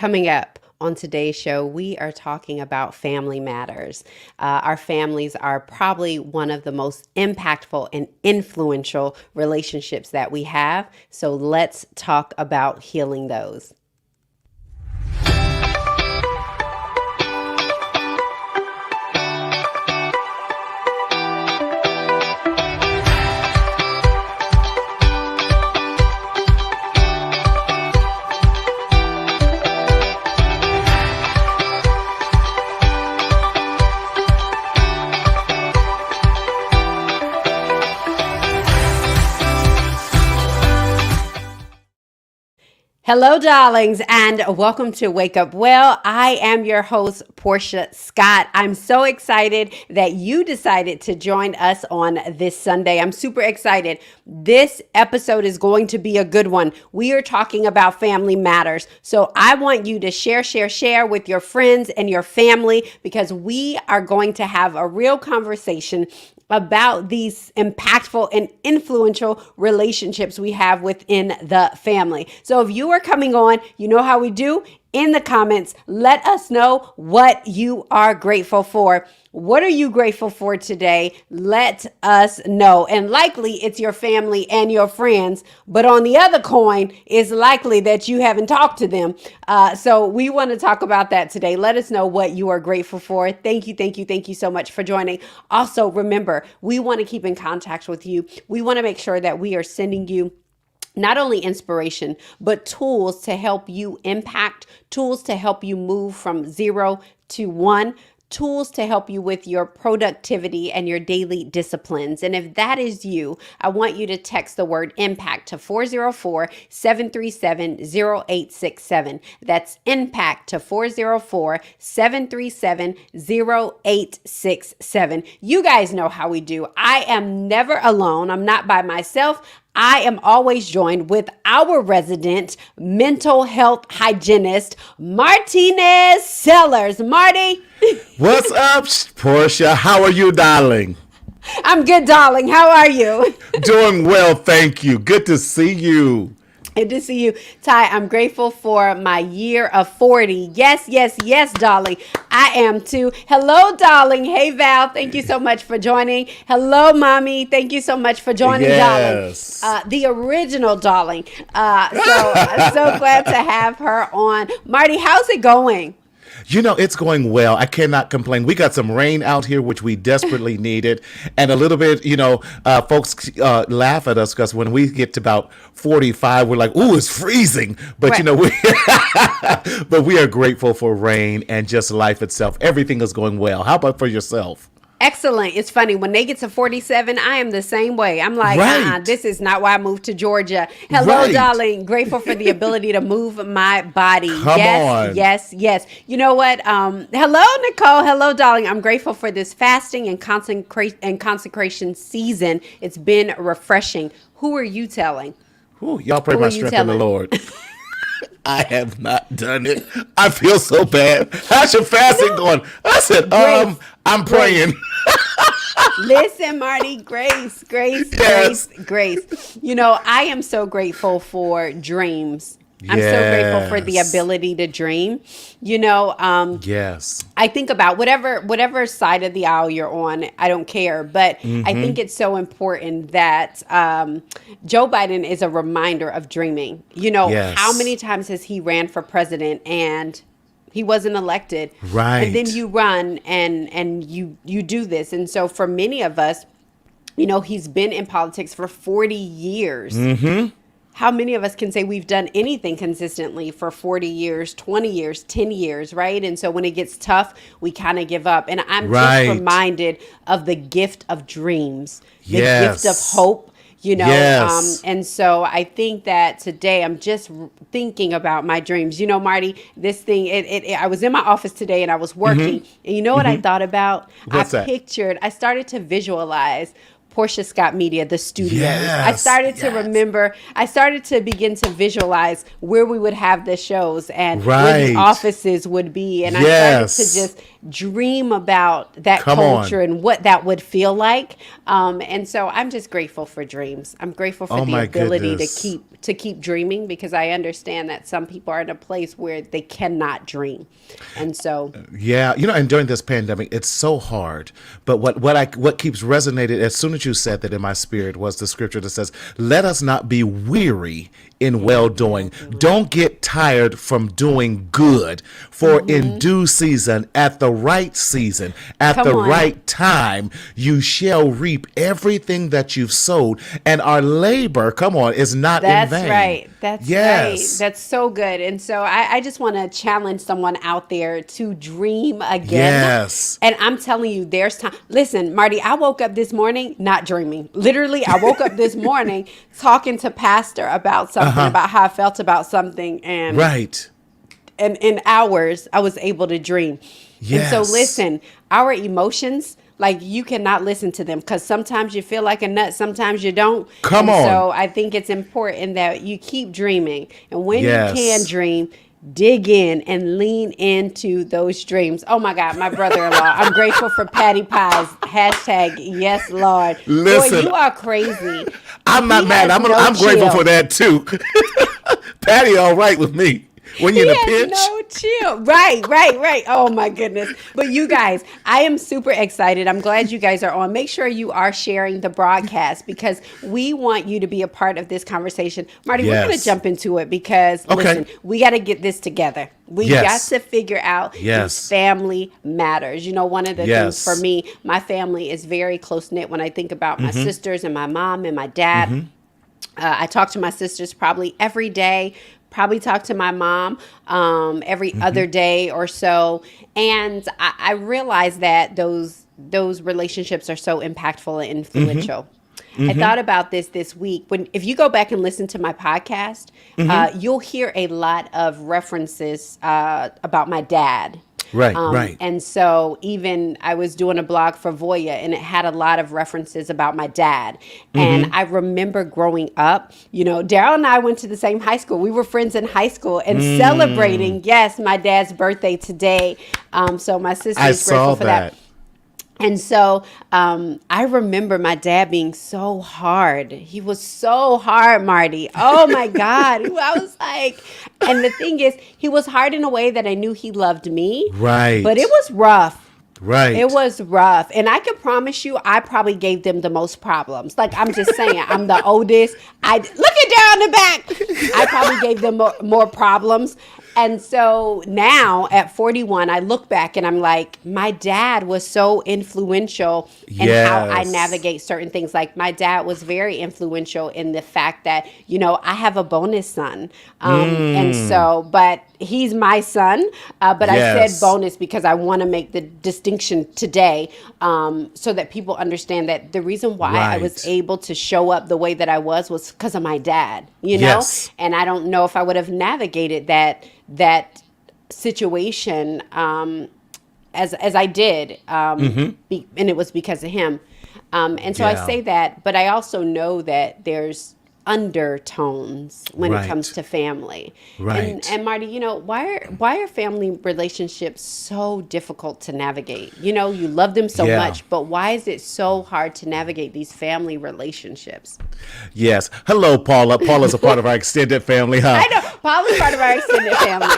Coming up on today's show, we are talking about family matters. Our families are probably one of the most impactful and influential relationships that we have. So let's talk about healing those. Hello, darlings, and welcome to Wake Up Well. I am your host, Portia Scott. I'm so excited that you decided to join us on this Sunday. I'm super excited. This episode is going to be a good one. We are talking about family matters. So I want you to share with your friends and your family because we are going to have a real conversation about these impactful and influential relationships we have within the family. So if you are coming on, you know how we do. In the comments, let us know what you are grateful for. What are you grateful for today? Let us know. And likely it's your family and your friends. But on the other coin, it's likely that you haven't talked to them. So we want to talk about that today. Let us know what you are grateful for. Thank you so much for joining. Also, remember, we want to keep in contact with you. We want to make sure that we are sending you not only inspiration, but tools to help you impact, tools to help you move from 0 to 1, tools to help you with your productivity and your daily disciplines. And if that is you, I want you to text the word impact to 404-737-0867. That's impact to 404-737-0867. You guys know how we do. I am never alone. I'm not by myself. I am always joined with our resident mental health hygienist, Martinez Sellers. Marty. What's up, Portia? How are you, darling? I'm good, darling. How are you? Doing well, thank you. Good to see you. Good to see you. Ty, I'm grateful for my year of 40. Yes, darling. I am too. Hello, darling. Hey, Val. Thank you so much for joining. Hello, Mommy. Thank you so much for joining, yes. darling. The original darling. So I'm so glad to have her on. Marty, how's it going? You know, it's going well. I cannot complain. We got some rain out here, which we desperately needed. And a little bit, folks laugh at us because when we get to about 45, we're like, ooh, it's freezing. But, right. But we are grateful for rain and just life itself. Everything is going well. How about for yourself? Excellent. It's funny. When they get to 47, I am the same way. I'm like, right. This is not why I moved to Georgia. Hello, right. darling. Grateful for the ability to move my body. Come on. Yes. You know what? Hello, Nicole. Hello, darling. I'm grateful for this fasting and consecration season. It's been refreshing. Who are you telling? Ooh, y'all pray my strength in the Lord. I have not done it. I feel so bad. How's your fasting going? I said, I'm praying. Listen, Marty, grace. Yes. You know, I am so grateful for dreams. I'm so grateful for the ability to dream. Yes. I think about whatever side of the aisle you're on, I don't care. But I think it's so important that Joe Biden is a reminder of dreaming. Yes. How many times has he ran for president and he wasn't elected? Right. And then you run and you do this. And so for many of us, he's been in politics for 40 years. Mm-hmm. How many of us can say we've done anything consistently for 40 years, 20 years, 10 years, right? And so when it gets tough, we kind of give up. And I'm just reminded of the gift of dreams, the gift of hope, Yes. And so I think that today I'm just thinking about my dreams. Marty, this thing, I was in my office today and I was working. And you know what I thought about? What's that? I started to visualize Portia Scott Media, the studios. Yes, yes. I started to begin to visualize where we would have the shows and where the Right. offices would be. And I started to Yes. just dream about that Come culture on. and what that would feel like. And so I'm just grateful for dreams. I'm grateful for Oh the my ability goodness. to keep dreaming, because I understand that some people are in a place where they cannot dream. And so Yeah, and during this pandemic, it's so hard. But what keeps resonating as soon as you said that in my spirit was the scripture that says, "Let us not be weary in well doing. Don't get tired from doing good, for in due season, at come the on. right time, you shall reap everything that you've sowed, and our labor, come on, is not in That's vain." right. That's right. Yes. That's so good. And so I just want to challenge someone out there to dream again. Yes. And I'm telling you, there's time. Listen, Marty, I woke up this morning not dreaming. Literally, I woke up this morning talking to Pastor about something, about how I felt about something. Right. And in hours, I was able to dream. And so, Yes. listen, our emotions, like, you cannot listen to them, because sometimes you feel like a nut, sometimes you don't. Come And on. so I think it's important that you keep dreaming. And when you can Yes. dream, dig in and lean into those dreams. Oh my God, my brother-in-law. I'm grateful for Patty Pies. Hashtag yes, Lord. Boy, Listen, you are crazy. I'm not He mad. has no I'm grateful for chill. that too. Patty, all right with me. When you're He in a has pinch, no chill. Right, right, right. Oh my goodness. But you guys, I am super excited. I'm glad you guys are on. Make sure you are sharing the broadcast, because we want you to be a part of this conversation. Marty, we're going to yes. jump into it, because Okay. listen, we got to get this together. We got Yes. to figure out these Yes. family matters. One of the things for Yes. me, my family is very close knit. When I think about my sisters and my mom and my dad, I talk to my sisters probably every day, probably talk to my mom every other day or so. And I realize that those relationships are so impactful and influential. I thought about this week. If you go back and listen to my podcast, you'll hear a lot of references about my dad. Right. Right. And so even I was doing a blog for Voya, and it had a lot of references about my dad. And I remember growing up, Daryl and I went to the same high school. We were friends in high school, and celebrating, yes, my dad's birthday today. So my sister I is grateful saw for that. that. And so I remember my dad being so hard. He was so hard, Marty. Oh my God. I was like, and the thing is, he was hard in a way that I knew he loved me, but it Right. was rough. It Right. was rough. And I can promise you, I probably gave them the most problems. Like, I'm just saying, I'm the oldest. Look at down the back. I probably gave them more problems. And so now at 41, I look back and I'm like, my dad was so influential in how I Yes. navigate certain things. Like, my dad was very influential in the fact that, I have a bonus son. And so, but he's my son. But I said Yes. bonus because I want to make the distinction today, so that people understand that the reason why I was Right. able to show up the way that I was because of my dad. Yes. And I don't know if I would have navigated that situation as I did, and it was because of him. And so I Yeah. say that, but I also know that there's undertones when it comes Right. to family. Right. And Marty, why are family relationships so difficult to navigate? You love them so Yeah. much, but why is it so hard to navigate these family relationships? Yes. Hello, Paula. Paula's a part of our extended family, huh? I know Paula's part of our extended family.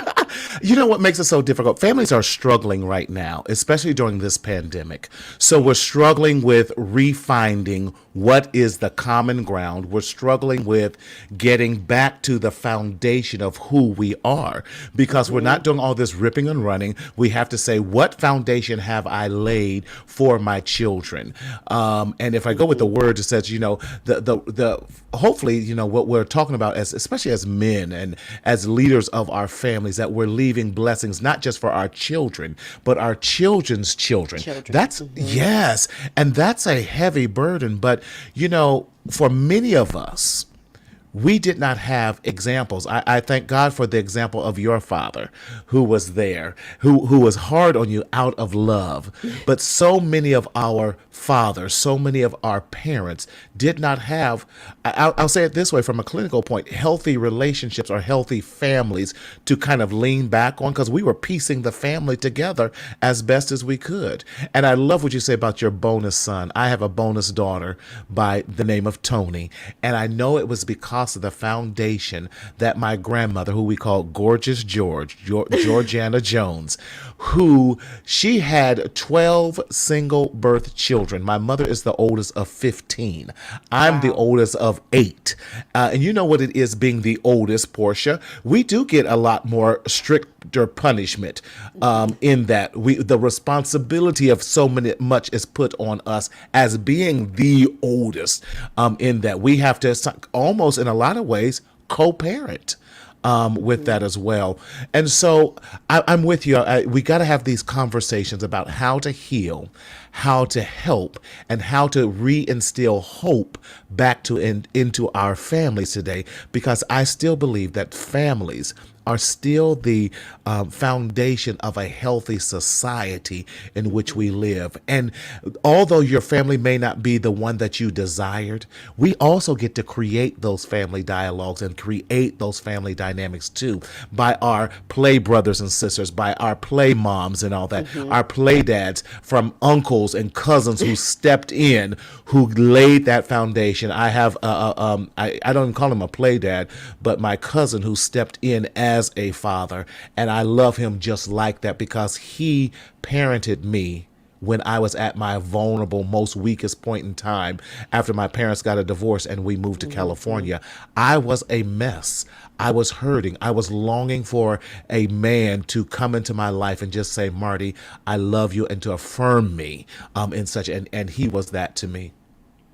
You know what makes it so difficult? Families are struggling right now, especially during this pandemic. So we're struggling with refinding what is the common ground. We're struggling with getting back to the foundation of who we are, because we're not doing all this ripping and running. We have to say, what foundation have I laid for my children? And if I go with the word that says, the hopefully, what we're talking about, as especially as men and as leaders of our families, that we're leaving blessings not just for our children, but our children's children. Children. That's yes, and that's a heavy burden. But for many of us, we did not have examples. I thank God for the example of your father who was there, who was hard on you out of love. But so many of our fathers, so many of our parents did not have, I'll say it this way from a clinical point, healthy relationships or healthy families to kind of lean back on, because we were piecing the family together as best as we could. And I love what you say about your bonus son. I have a bonus daughter by the name of Tony. And I know it was because of the foundation that my grandmother, who we call Gorgeous Georgiana Jones, who she had 12 single birth children. My mother is the oldest of 15. I'm the Wow. oldest of 8. And you know what it is being the oldest, Portia. We do get a lot more stricter punishment in that the responsibility of much is put on us as being the oldest, in that we have to almost in a lot of ways co-parent with that as well. And so I'm with you. We got to have these conversations about how to heal, how to help, and how to reinstill hope back into our families today, because I still believe that families are still the foundation of a healthy society in which we live. And although your family may not be the one that you desired, we also get to create those family dialogues and create those family dynamics too, by our play brothers and sisters, by our play moms and all that, our play dads, from uncles and cousins who stepped in, who laid that foundation. I have, I don't even call him a play dad, but my cousin who stepped in as a father, and I love him just like that because he parented me when I was at my vulnerable, most weakest point in time after my parents got a divorce and we moved to California. I was a mess. I was hurting. I was longing for a man to come into my life and just say, Marty, I love you, and to affirm me in such, and he was that to me.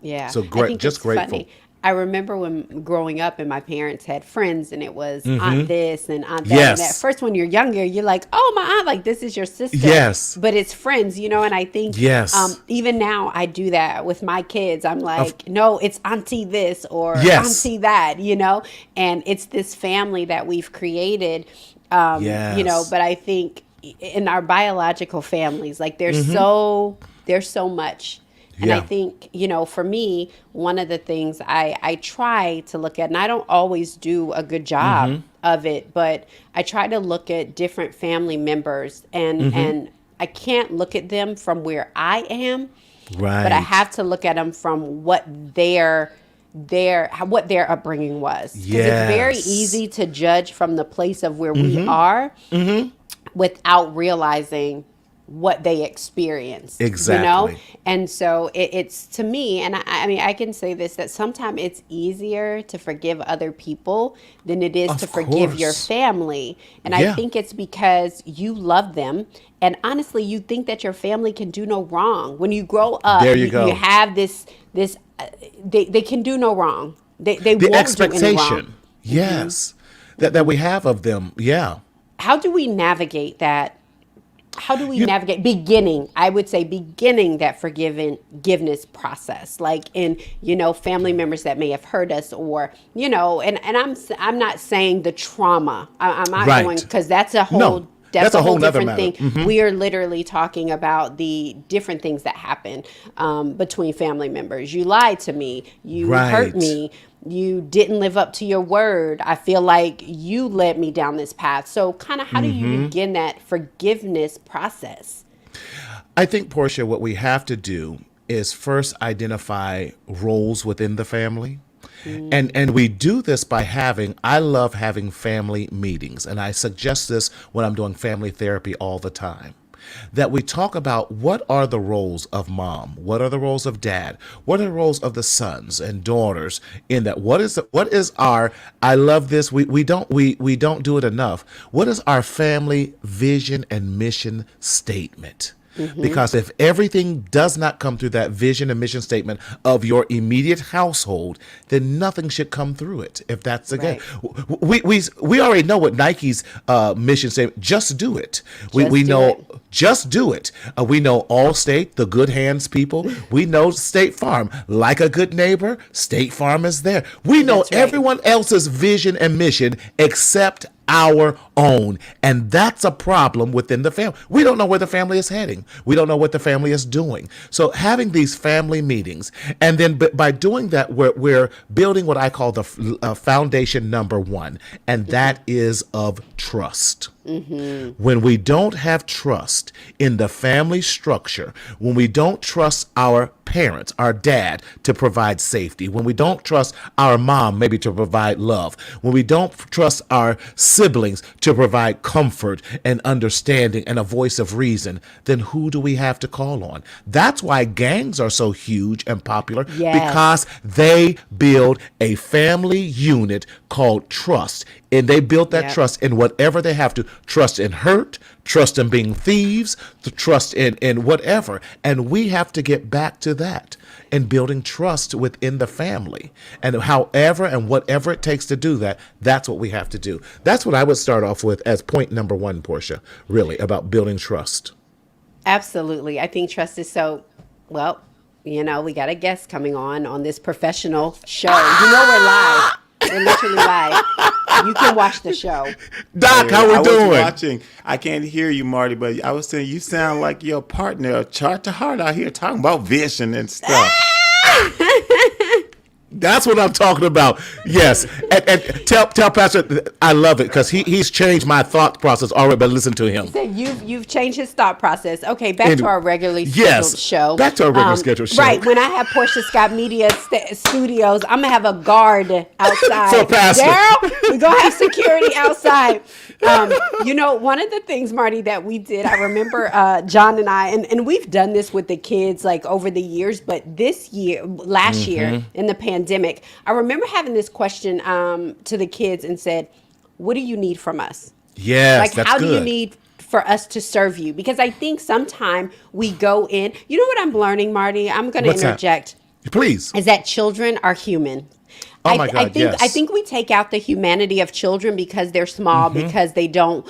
Yeah, So I great, think just it's grateful. funny. I remember when growing up and my parents had friends and it was aunt this and aunt that. And at Yes. first, when you're younger, you're like, oh, my aunt, like this is your sister. Yes. But it's friends, you know? And I think Yes. even now I do that with my kids. I'm Of like, no, it's auntie this or yes. auntie that, you know? And it's this family that we've created, Yes. but I think in our biological families, like there's so much. And I Yeah. think, for me, one of the things I try to look at, and I don't always do a good job of it, but I try to look at different family members, and I can't look at them from where I am, but I Right. have to look at them from what their upbringing was, because it's very Yes. easy to judge from the place of where we are without realizing what they experienced, you know? Exactly. And so it's to me, and I mean, I can say this, that sometimes it's easier to forgive other people than it is to Of forgive your course. family. And I Yeah. think it's because you love them. And honestly, you think that your family can do no wrong. When you grow up, There you you go. have they can do no wrong. They The won't do any wrong. expectation. Yes. That we have of them. Yeah. How do we navigate that? How do we You navigate beginning that forgiveness process, like in, family members that may have hurt us, or, and I'm not saying the trauma. I'm not going, right. because that's a No. whole That's that's a a whole whole nother different matter. thing. We are literally talking about the different things that happen between family members. You lied to me. You hurt Right. me. You didn't live up to your word. I feel like you led me down this path. So, kind of, how do you begin that forgiveness process? I think, Portia, what we have to do is first identify roles within the family. And we do this by I love having family meetings, and I suggest this when I'm doing family therapy all the time. That we talk about what are the roles of mom, what are the roles of dad, what are the roles of the sons and daughters in that. What is our, I love this, we don't do it enough. What is our family vision and mission statement? Because if everything does not come through that vision and mission statement of your immediate household, then nothing should come through it. If that's the case, Right. we already know what Nike's mission statement. Just do it. We Just do know it. Just do it. We know Allstate, the Good Hands people. We know State Farm. Like a good neighbor, State Farm is there. We know That's right. everyone else's vision and mission except our own. And that's a problem within the family. We don't know where the family is heading. We don't know what the family is doing. So having these family meetings, and then by doing that, we're building what I call the foundation number one, and that is of trust. When we don't have trust in the family structure, when we don't trust our parents, our dad, to provide safety, when we don't trust our mom maybe to provide love, when we don't trust our siblings to provide comfort and understanding and a voice of reason, then who do we have to call on? That's why gangs are so huge and popular, Yes. because they build a family unit called trust. And they built that Yep. trust in whatever they have to. Trust in hurt, trust in being thieves, the trust in whatever. And we have to get back to that and building trust within the family. And however and whatever it takes to do that, that's what we have to do. That's what I would start off with as point number one, Portia, really, about building trust. Absolutely. I think trust is so, well, we got a guest coming on this professional show. We're live. We're literally live. You can watch the show. Doc, how I we was doing? watching. I can't hear you, Marty, but I was saying you sound like your partner, Chart to Heart, out here talking about vision and stuff. That's what I'm talking about. Yes, and tell Pastor I love it because he's changed my thought process already. But listen to him. So you've changed his thought process. Okay, back to our regularly scheduled Yes, show. back to our regular scheduled show. Right, when I have Portia Scott Media Studios, I'm gonna have a guard outside. For Pastor. Daryl, we're gonna have security outside. One of the things, Marty, that we did, I remember John and I, and we've done this with the kids like over the years, but last year in the pandemic, I remember having this question to the kids and said, what do you need from us? Yes, Like, that's how good. do you need for us to serve you? Because I think sometime we go in, you know what I'm learning, Marty? I'm going to What's that? interject. Please. Is that children are human. Oh my God, yes. I think we take out the humanity of children because they're small, because they don't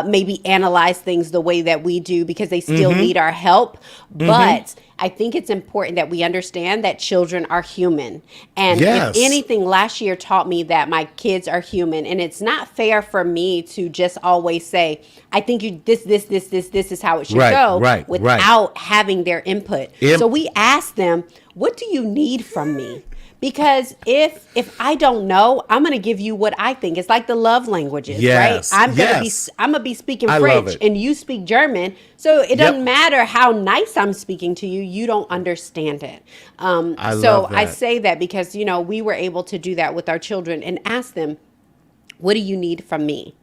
maybe analyze things the way that we do, because they still need our help. But I think it's important that we understand that children are human. And Yes. if anything, last year taught me that my kids are human. And it's not fair for me to just always say, I think this is how it should Right, go, right. without having their input. So we ask them, what do you need from me? Because if I don't know, I'm going to give you what I think. It's like the love languages, Yes, right? I'm yes. going to be speaking I love French it. and you speak German. So it doesn't Yep. matter how nice I'm speaking to you. You don't understand it. I So love I that. say that because, we were able to do that with our children and ask them, what do you need from me?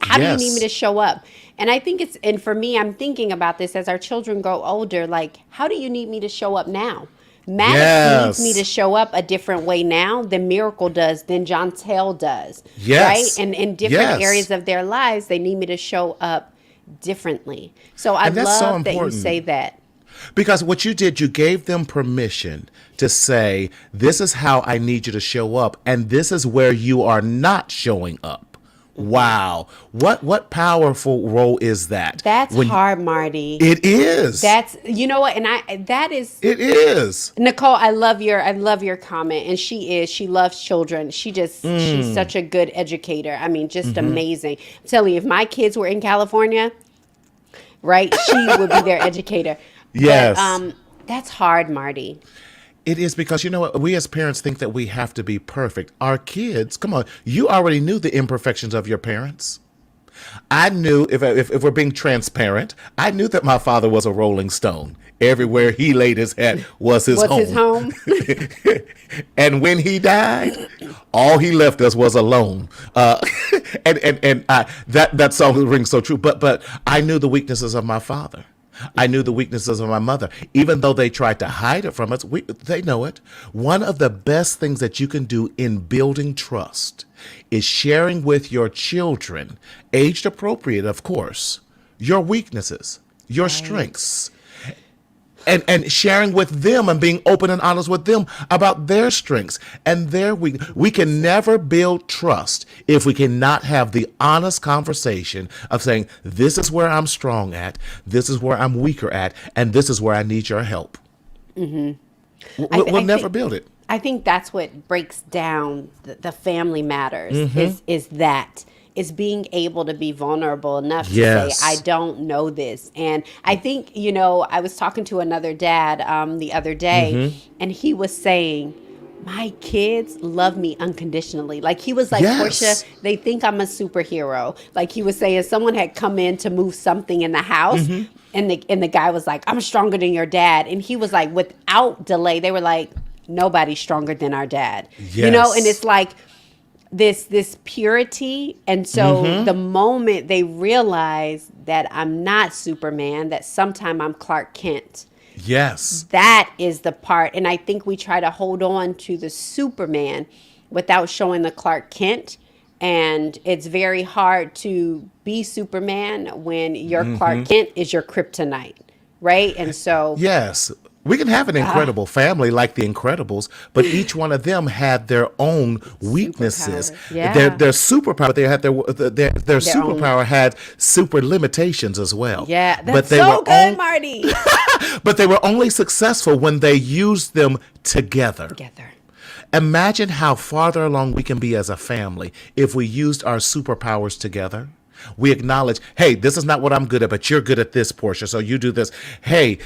How do you need me Yes. to show up? And I think and for me, I'm thinking about this as our children grow older, like, how do you need me to show up now? Maddox Yes. needs me to show up a different way now than Miracle does, than Jontel does. Yes. Right? And in different Yes. areas of their lives, they need me to show up differently. So I And that's so love that you important. say that. Because what you did, you gave them permission to say, this is how I need you to show up, and this is where you are not showing up. Wow. What powerful role is that? That's When- hard, Marty. It is. You know what? And that is It is. Nicole, I love your comment. And she loves children. She's such a good educator. I mean, just amazing. I'm telling you, if my kids were in California, right, she would be their educator. Yes. But that's hard, Marty. It is because, you know what, we as parents think that we have to be perfect. Our kids, come on, you already knew the imperfections of your parents. I knew, if we're being transparent, I knew that my father was a Rolling Stone. Everywhere he laid his head was his What's home. his home? And when he died, all he left us was alone. That song rings so true. But I knew the weaknesses of my father. I knew the weaknesses of my mother. Even though they tried to hide it from us, they know it. One of the best things that you can do in building trust is sharing with your children, aged appropriate, of course, your weaknesses, your strengths. and sharing with them and being open and honest with them about their strengths and their weak. We can never build trust if we cannot have the honest conversation of saying, this is where I'm strong at, this is where I'm weaker at, and this is where I need your help. We'll never build it. I think that's what breaks down the family matters Mm-hmm. is that is being able to be vulnerable enough to Yes. say, I don't know this. And I think, you know, I was talking to another dad the other day, Mm-hmm. and he was saying, my kids love me unconditionally. Like he was like, Yes. Portia, they think I'm a superhero. Like he was saying, someone had come in to move something in the house, Mm-hmm. and the guy was like, I'm stronger than your dad. And he was like, without delay, they were like, nobody's stronger than our dad. You know, Yes. and it's like this purity. And so the moment they realize that I'm not Superman, that sometime I'm Clark Kent, Yes. that is the part. And I think we try to hold on to the Superman without showing the Clark Kent. And it's very hard to be Superman when your Clark Kent is your kryptonite, right? And so Yes. We can have an incredible family like the Incredibles, but each one of them had their own weaknesses. Superpower. Yeah. Their superpower, they had their own. superpower had super limitations as well. yeah, but that's they so were good, Marty. but they were only successful when they used them together. Together. Imagine how farther along we can be as a family if we used our superpowers together. We acknowledge, hey, this is not what I'm good at, but you're good at this, Portia, so you do this. Hey,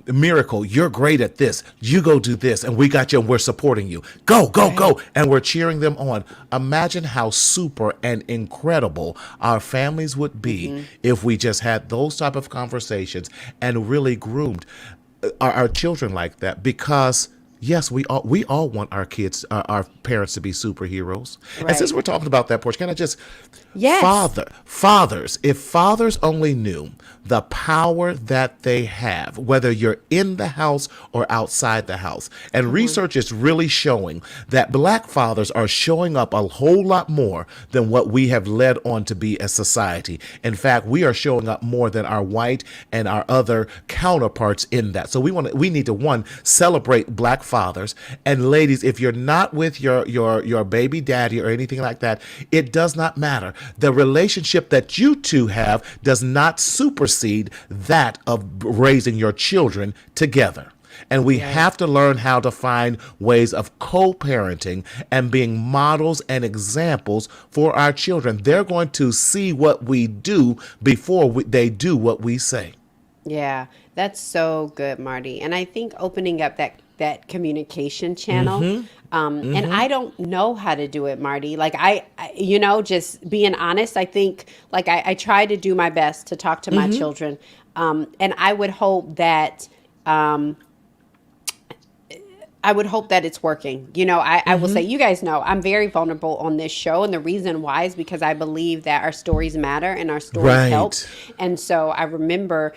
Miracle, you're great at this. You go do this, and we got you, and we're supporting you. Go, go, go, and we're cheering them on. Imagine how super and incredible our families would be if we just had those type of conversations and really groomed our children like that, because yes, we all want our kids, our parents to be superheroes. And Right. since we're talking about that, Portia, can I just Yes. fathers, if fathers only knew the power that they have, whether you're in the house or outside the house. And research is really showing that black fathers are showing up a whole lot more than what we have led on to be as society. In fact, we are showing up more than our white and our other counterparts in that. So we need to, one, celebrate black fathers. And ladies, if you're not with your baby daddy or anything like that, it does not matter. The relationship that you two have does not supersede that of raising your children together. And we have to learn how to find ways of co-parenting and being models and examples for our children. They're going to see what we do before they do what we say. Yeah, that's so good, Marty. And I think opening up that communication channel, and I don't know how to do it, Marty. Like just being honest, I think like I try to do my best to talk to my children. And I would hope that it's working. You know, I will say, you guys know, I'm very vulnerable on this show. And the reason why is because I believe that our stories matter and our stories help. Right. And so I remember,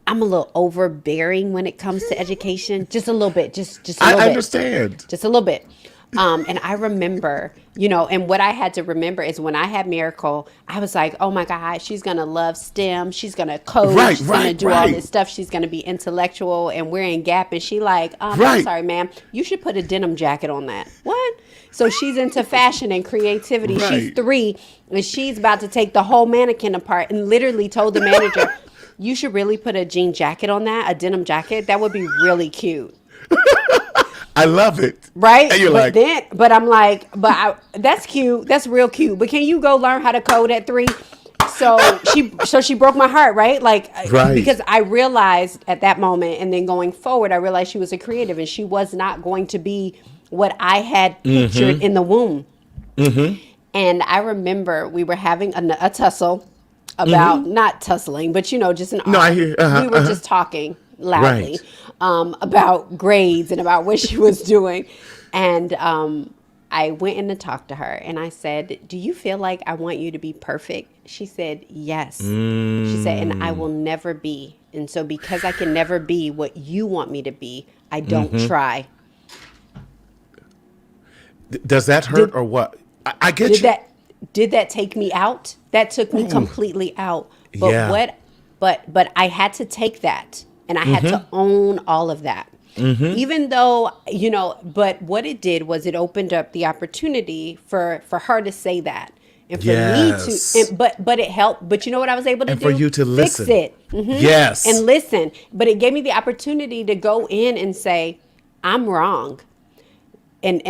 I'm a little overbearing when it comes to education. Just a little bit, just a little bit. I understand. Just a little bit. And I remember, and what I had to remember is when I had Miracle, I was like, oh my God, she's going to love STEM. She's going to code. Right, she's going to right, do all right. this stuff. She's going to be intellectual. And we're in Gap. And she like, I'm Right. sorry, ma'am. You should put a denim jacket on that. What? So she's into fashion and creativity. She's Right. 3 and she's about to take the whole mannequin apart and literally told the manager, you should really put a jean jacket on that, a denim jacket. That would be really cute. I love it. Right? And you're but I'm like, that's cute. That's real cute. But can you go learn how to code at 3? So she broke my heart, right? Like, Right. because I realized at that moment, and then going forward, I realized she was a creative and she was not going to be what I had pictured in the womb. And I remember we were having a tussle about, not tussling, but just an No, I argument. hear- We were just talking loudly Right. about grades and about what she was doing. And I went in to talk to her and I said, do you feel like I want you to be perfect? She said, yes. She said, and I will never be. And so because I can never be what you want me to be, I don't try. Does that hurt or what? I get you. did that take me out? That took me completely out. But Yeah. but I had to take that, and I had to own all of that. Even though, but what it did was it opened up the opportunity for her to say that. And for me to, Yes. but it helped. But you know what I was able to And do? for you to Fix listen. it. Yes. And listen. But it gave me the opportunity to go in and say, I'm wrong. And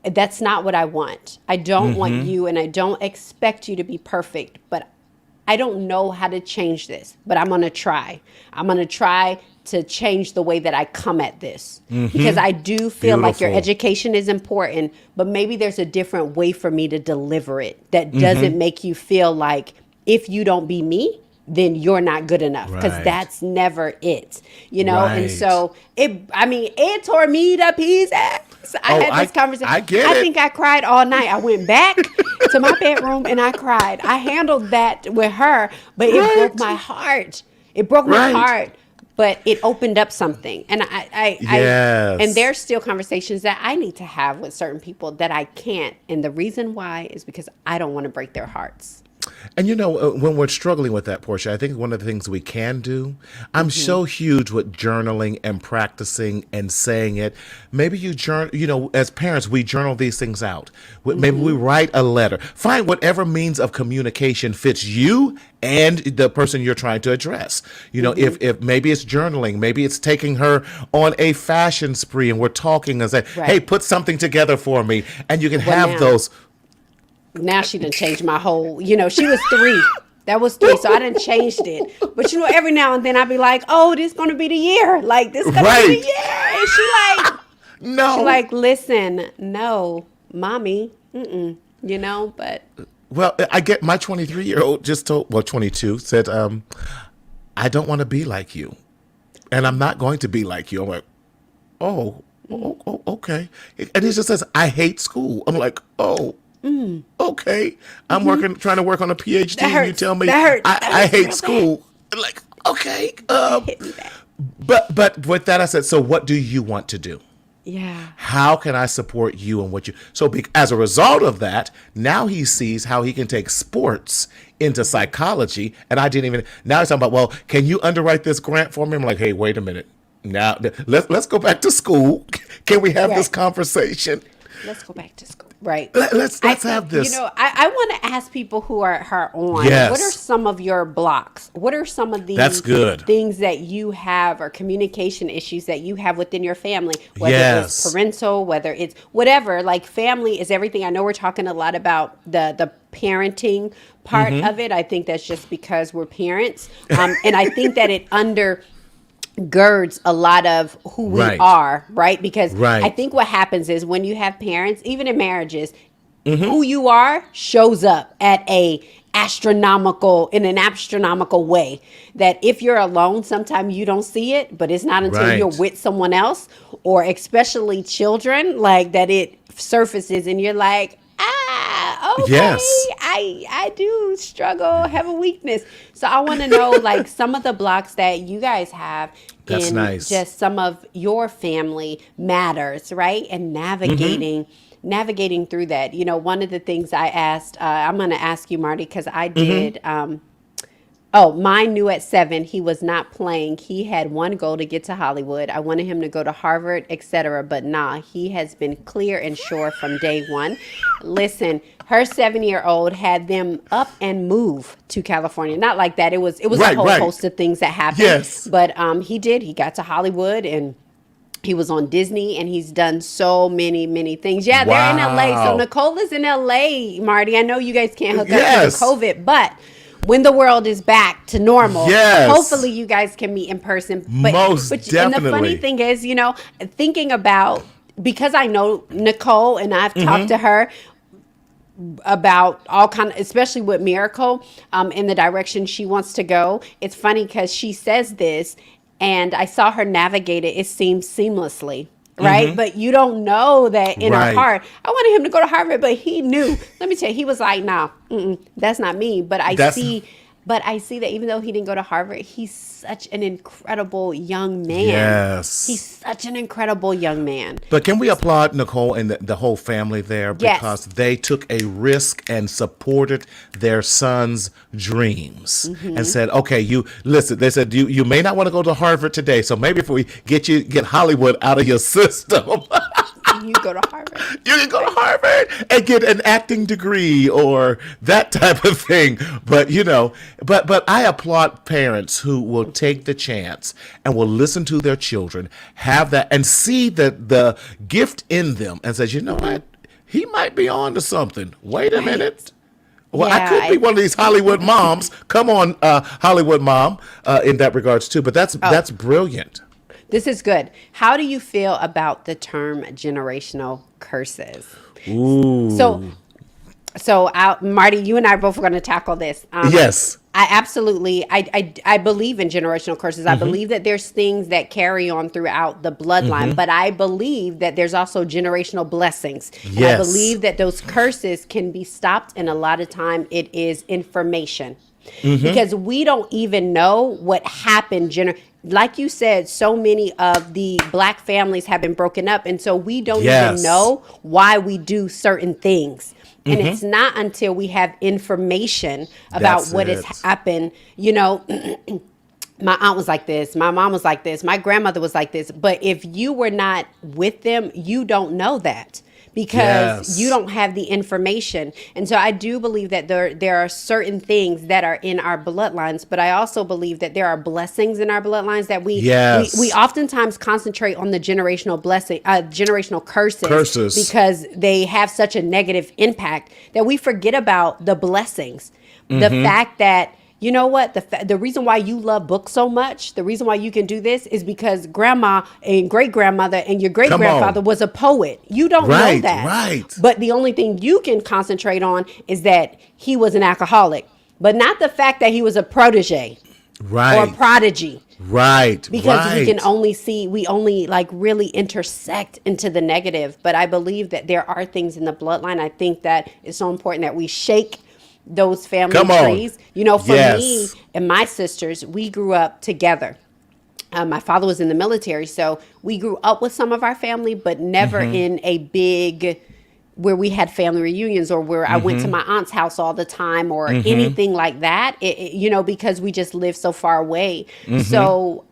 that's not what I want. I don't want you, and I don't expect you to be perfect, but I don't know how to change this, but I'm going to try. I'm going to try to change the way that I come at this, because I do feel like your Beautiful. education is important, but maybe there's a different way for me to deliver it that doesn't make you feel like if you don't be me, then you're not good enough, because Right. that's never it, And Right. so it tore me to pieces. I Oh, had this conversation. I get I it. think I cried all night. I went back to my bedroom and I cried. I handled that with her, but it broke my heart. It broke my Right. heart, but it opened up something. And Yes. and there's still conversations that I need to have with certain people that I can't. And the reason why is because I don't want to break their hearts. And when we're struggling with that, Portia, I think one of the things we can do, I'm so huge with journaling and practicing and saying it. Maybe you journal, as parents, we journal these things out. Maybe we write a letter. Find whatever means of communication fits you and the person you're trying to address. If maybe it's journaling, maybe it's taking her on a fashion spree and we're talking and say, Right. hey, put something together for me. And you can Well, have now- those. Now she done changed my whole, she was 3. That was 3. So I done changed it. But every now and then I'd be like, oh, this gonna be the year. Like, this gonna be Right. the year. And No. she like, listen, no, mommy, but Well, I get my 23-year-old just told, 22, said, I don't want to be like you. And I'm not going to be like you. I'm like, okay. And he just says, I hate school. I'm like, okay. I'm trying to work on a PhD. That And you hurts. tell me That hurts. That I hurts hate real school. Like, okay. hit me back. But with that, I said, so what do you want to do? Yeah. How can I support you and what you? So as a result of that, now he sees how he can take sports into psychology. And I didn't even. Now he's talking about, well, can you underwrite this grant for me? I'm like, hey, wait a minute. Now let's go back to school. Can we have this Right. conversation? Let's go back to school. Right. Let's I have think, this. I want to ask people who are on, Yes. what are some of your blocks? What are some of the That's good. things that you have, or communication issues that you have within your family? Whether Yes. it's parental, whether it's whatever, like family is everything. I know we're talking a lot about the parenting part Mm-hmm. of it. I think that's just because we're parents. And I think that it girds a lot of who we Right. are, right? Because Right. I think what happens is when you have parents, even in marriages, Mm-hmm. who you are shows up in an astronomical way, that if you're alone, sometimes you don't see it, but it's not until Right. you're with someone else, or especially children, like that it surfaces and you're like, okay, Yes. I do struggle, have a weakness. So I want to know, like, some of the blocks that you guys have That's in nice. just some of your family matters, right? And navigating through that. One of the things I asked, I'm going to ask you, Marty, because I did. Mine knew at 7 he was not playing. He had one goal to get to Hollywood. I wanted him to go to Harvard, etc. But nah, he has been clear and sure from day one. Listen, her 7-year-old had them up and move to California. Not like that. It was Right, a whole right. host of things that happened. Yes. But he did. He got to Hollywood and he was on Disney, and he's done so many, many things. Yeah, they're in LA. Wow. So Nicole is in LA, Marty. I know you guys can't hook Yes. up because of COVID, but when the world is back to normal, Yes. hopefully you guys can meet in person. Most And the definitely. funny thing is, thinking about, because I know Nicole and I've talked to her about all kind of, especially with Miracle, in the direction she wants to go. It's funny because she says this, and I saw her navigate it. It seems seamlessly, right? But you don't know that in her Right. heart. I wanted him to go to Harvard, but he knew. Let me tell you, he was like, "Nah, that's not me." But I That's- see But I see that even though he didn't go to Harvard, he's such an incredible young man. He's Yes. such an incredible young man. But can we applaud Nicole and the whole family there Yes. because they took a risk and supported their son's dreams and said, "Okay, you listen." They said, "You may not want to go to Harvard today, so maybe if we get Hollywood out of your system." You go to Harvard. You can go to Harvard and get an acting degree or that type of thing. But but I applaud parents who will take the chance and will listen to their children, have that and see the gift in them and says, you know what? He might be on to something. Wait a minute. Well, I Yeah, could be one of these Hollywood moms. Come on, Hollywood mom, in that regards too. But that's brilliant. This is good. How do you feel about the term generational curses? Ooh. So, Marty, you and I both are going to tackle this. Yes. I absolutely, I believe in generational curses. I believe that there's things that carry on throughout the bloodline, but I believe that there's also generational blessings. And I Yes. believe that those curses can be stopped, and a lot of time it is information. Because we don't even know what happened. Like you said, so many of the black families have been broken up, and so we don't Yes. even know why we do certain things. And it's not until we have information about That's what it. has happened, my aunt was like this, my mom was like this, my grandmother was like this. But if you were not with them, you don't know that because Yes. you don't have the information. And so I do believe that there are certain things that are in our bloodlines, but I also believe that there are blessings in our bloodlines that Yes. we oftentimes concentrate on the generational generational curses because they have such a negative impact that we forget about the blessings. The fact that you know what? The reason why you love books so much, the reason why you can do this is because grandma and great grandmother and your great grandfather was a poet. You don't know Right, that. right. But the only thing you can concentrate on is that he was an alcoholic, but not the fact that he was a protege Right. or a prodigy. Right. Because right. we only like really intersect into the negative. But I believe that there are things in the bloodline. I think that it's so important that we shake those family Come on. trees. For Yes. me and my sisters, we grew up together. My father was in the military, so we grew up with some of our family, but never in a big where we had family reunions or where I went to my aunt's house all the time or anything like that. Because we just lived so far away. So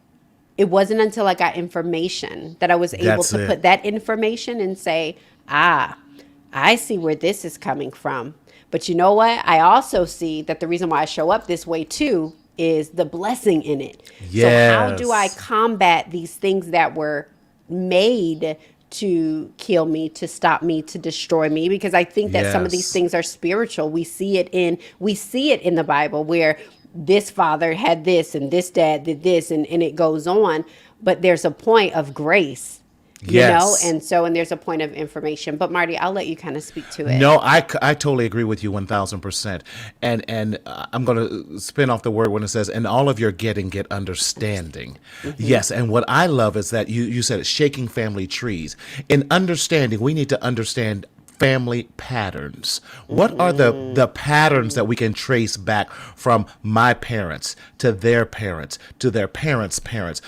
it wasn't until I got information that I was able That's to it. put that information and say, I see where this is coming from. But you know what? I also see that the reason why I show up this way too is the blessing in it. So how do I Yes. combat these things that were made to kill me, to stop me, to destroy me? Because I think that some of these Yes. things are spiritual. We see it in the Bible where this father had this and this dad did this and it goes on. But there's a point of grace. Yes. And there's a point of information. But Marty, I'll let you kind of speak to it. No, I totally agree with you 1,000%. And I'm going to spin off the word when it says, and all of your get understanding. Yes. And what I love is that you said shaking family trees. In understanding, we need to understand family patterns. What are the patterns that we can trace back from my parents to their parents to their parents' parents?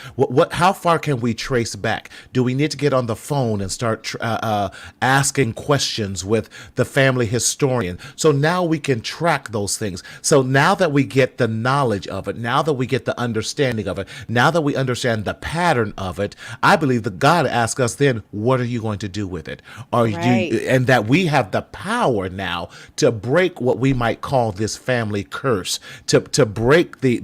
How far can we trace back? Do we need to get on the phone and start asking questions with the family historian? So now we can track those things. So now that we get the knowledge of it, now that we get the understanding of it, now that we understand the pattern of it, I believe that God asks us then, what are you going to do with it? And that we have the power now to break what we might call this family curse, to break the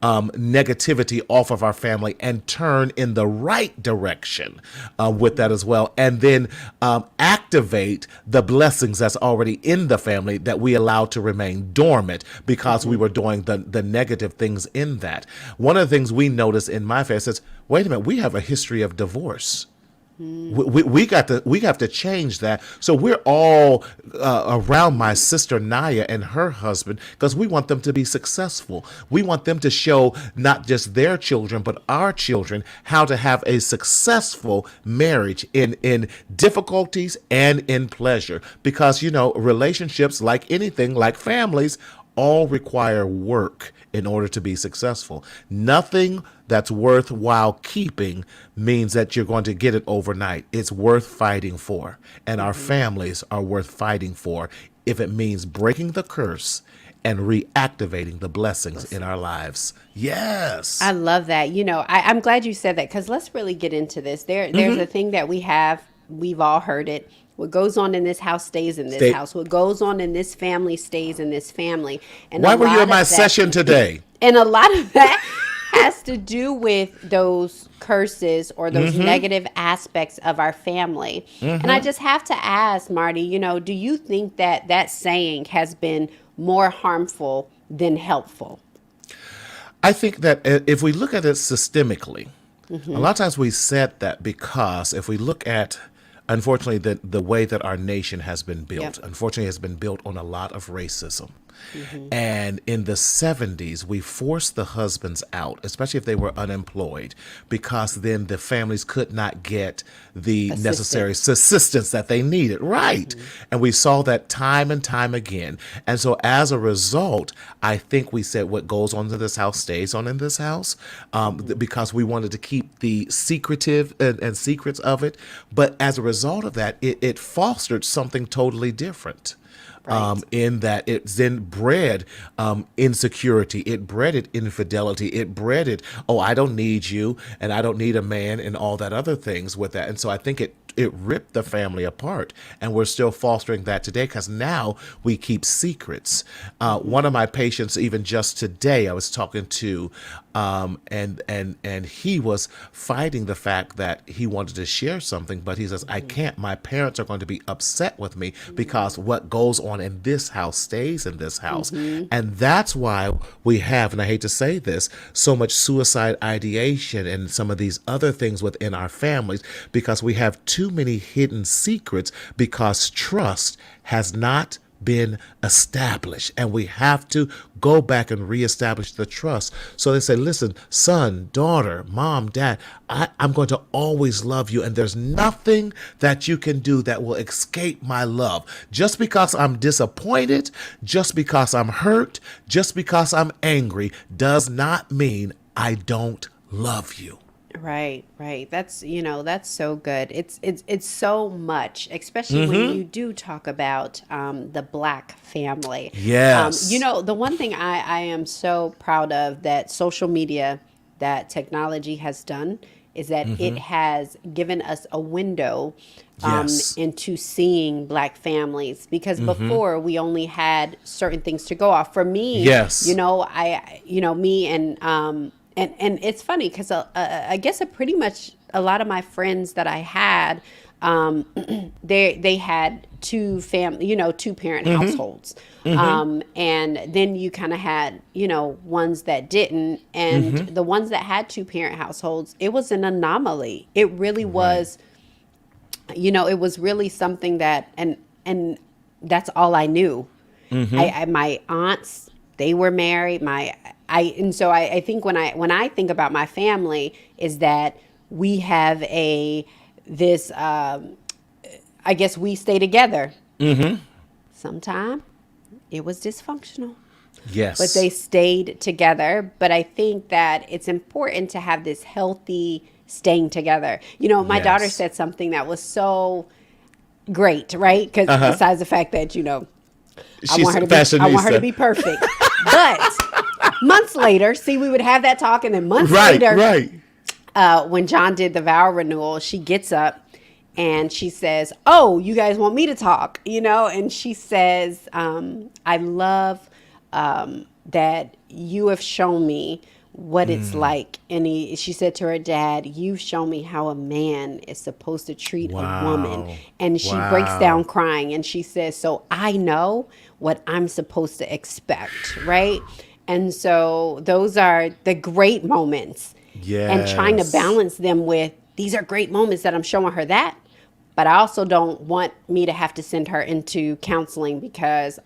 negativity off of our family and turn in the right direction with that as well. And then activate the blessings that's already in the family that we allowed to remain dormant because we were doing the negative things in that. One of the things we notice in my family is, wait a minute, we have a history of divorce. We have to change that. So we're all around my sister Naya and her husband because we want them to be successful. We want them to show not just their children but our children how to have a successful marriage in difficulties and in pleasure. Because relationships, like anything, like families, all require work in order to be successful. Nothing that's worthwhile keeping means that you're going to get it overnight. It's worth fighting for. And our families are worth fighting for if it means breaking the curse and reactivating the blessings in our lives. Yes. I love that. I'm glad you said that because let's really get into this. There's a thing that we've all heard it. What goes on in this house stays in this house. What goes on in this family stays in this family. And Why were you in my session today? And a lot of that has to do with those curses or those negative aspects of our family. And I just have to ask, Marty, do you think that saying has been more harmful than helpful? I think that if we look at it systemically, a lot of times we said that because if we look at, unfortunately, the way that our nation has been built, unfortunately, has been built on a lot of racism. And in the 70s, we forced the husbands out, especially if they were unemployed, because then the families could not get the necessary assistance that they needed. Right. And we saw that time and time again. And so as a result, I think we said what goes on in this house stays on in this house, because we wanted to keep the secretive and secrets of it. But as a result of that, it fostered something totally different. In that it then bred insecurity, it bred infidelity, it bred oh, I don't need you and I don't need a man and all that other things with that. And so I think it ripped the family apart. And we're still fostering that today because now we keep secrets. One of my patients, even just today, I was talking to, and he was fighting the fact that he wanted to share something, but he says, I can't. My parents are going to be upset with me because what goes on in this house stays in this house. And that's why we have, and I hate to say this, so much suicide ideation and some of these other things within our families, because we have too many hidden secrets because trust has not been established, and we have to go back and reestablish the trust. So they say, listen, son, daughter, mom, dad, I'm going to always love you, and there's nothing that you can do that will escape my love. Just because I'm disappointed, just because I'm hurt, just because I'm angry does not mean I don't love you. Right. That's so good. It's so much, especially when you do talk about the Black family. Yes. The one thing I am so proud of that social media, that technology has done is that it has given us a window into seeing Black families, because before we only had certain things to go off. For me, me and it's funny because I guess pretty much a lot of my friends that I had, they had two parent households, and then you kind of had ones that didn't, and the ones that had two parent households, it was an anomaly. It really was, it was really something that, and that's all I knew. My aunts, they were married. And so I think when I think about my family is that we have this I guess we stay together. Sometimes it was dysfunctional. Yes. But they stayed together. But I think that it's important to have this healthy staying together. My daughter said something that was so great, right? Because besides the fact that, I want her to be perfect. But months later, we would have that talk, and then months later, when John did the vow renewal, she gets up and she says, "Oh, you guys want me to talk?" And she says, "I love that you have shown me what it's like." And she said to her dad, "You've shown me how a man is supposed to treat a woman." And she breaks down crying, and she says, "So I know what I'm supposed to expect," right? And so those are the great moments. Yes. And trying to balance them with, these are great moments that I'm showing her that, but I also don't want me to have to send her into counseling because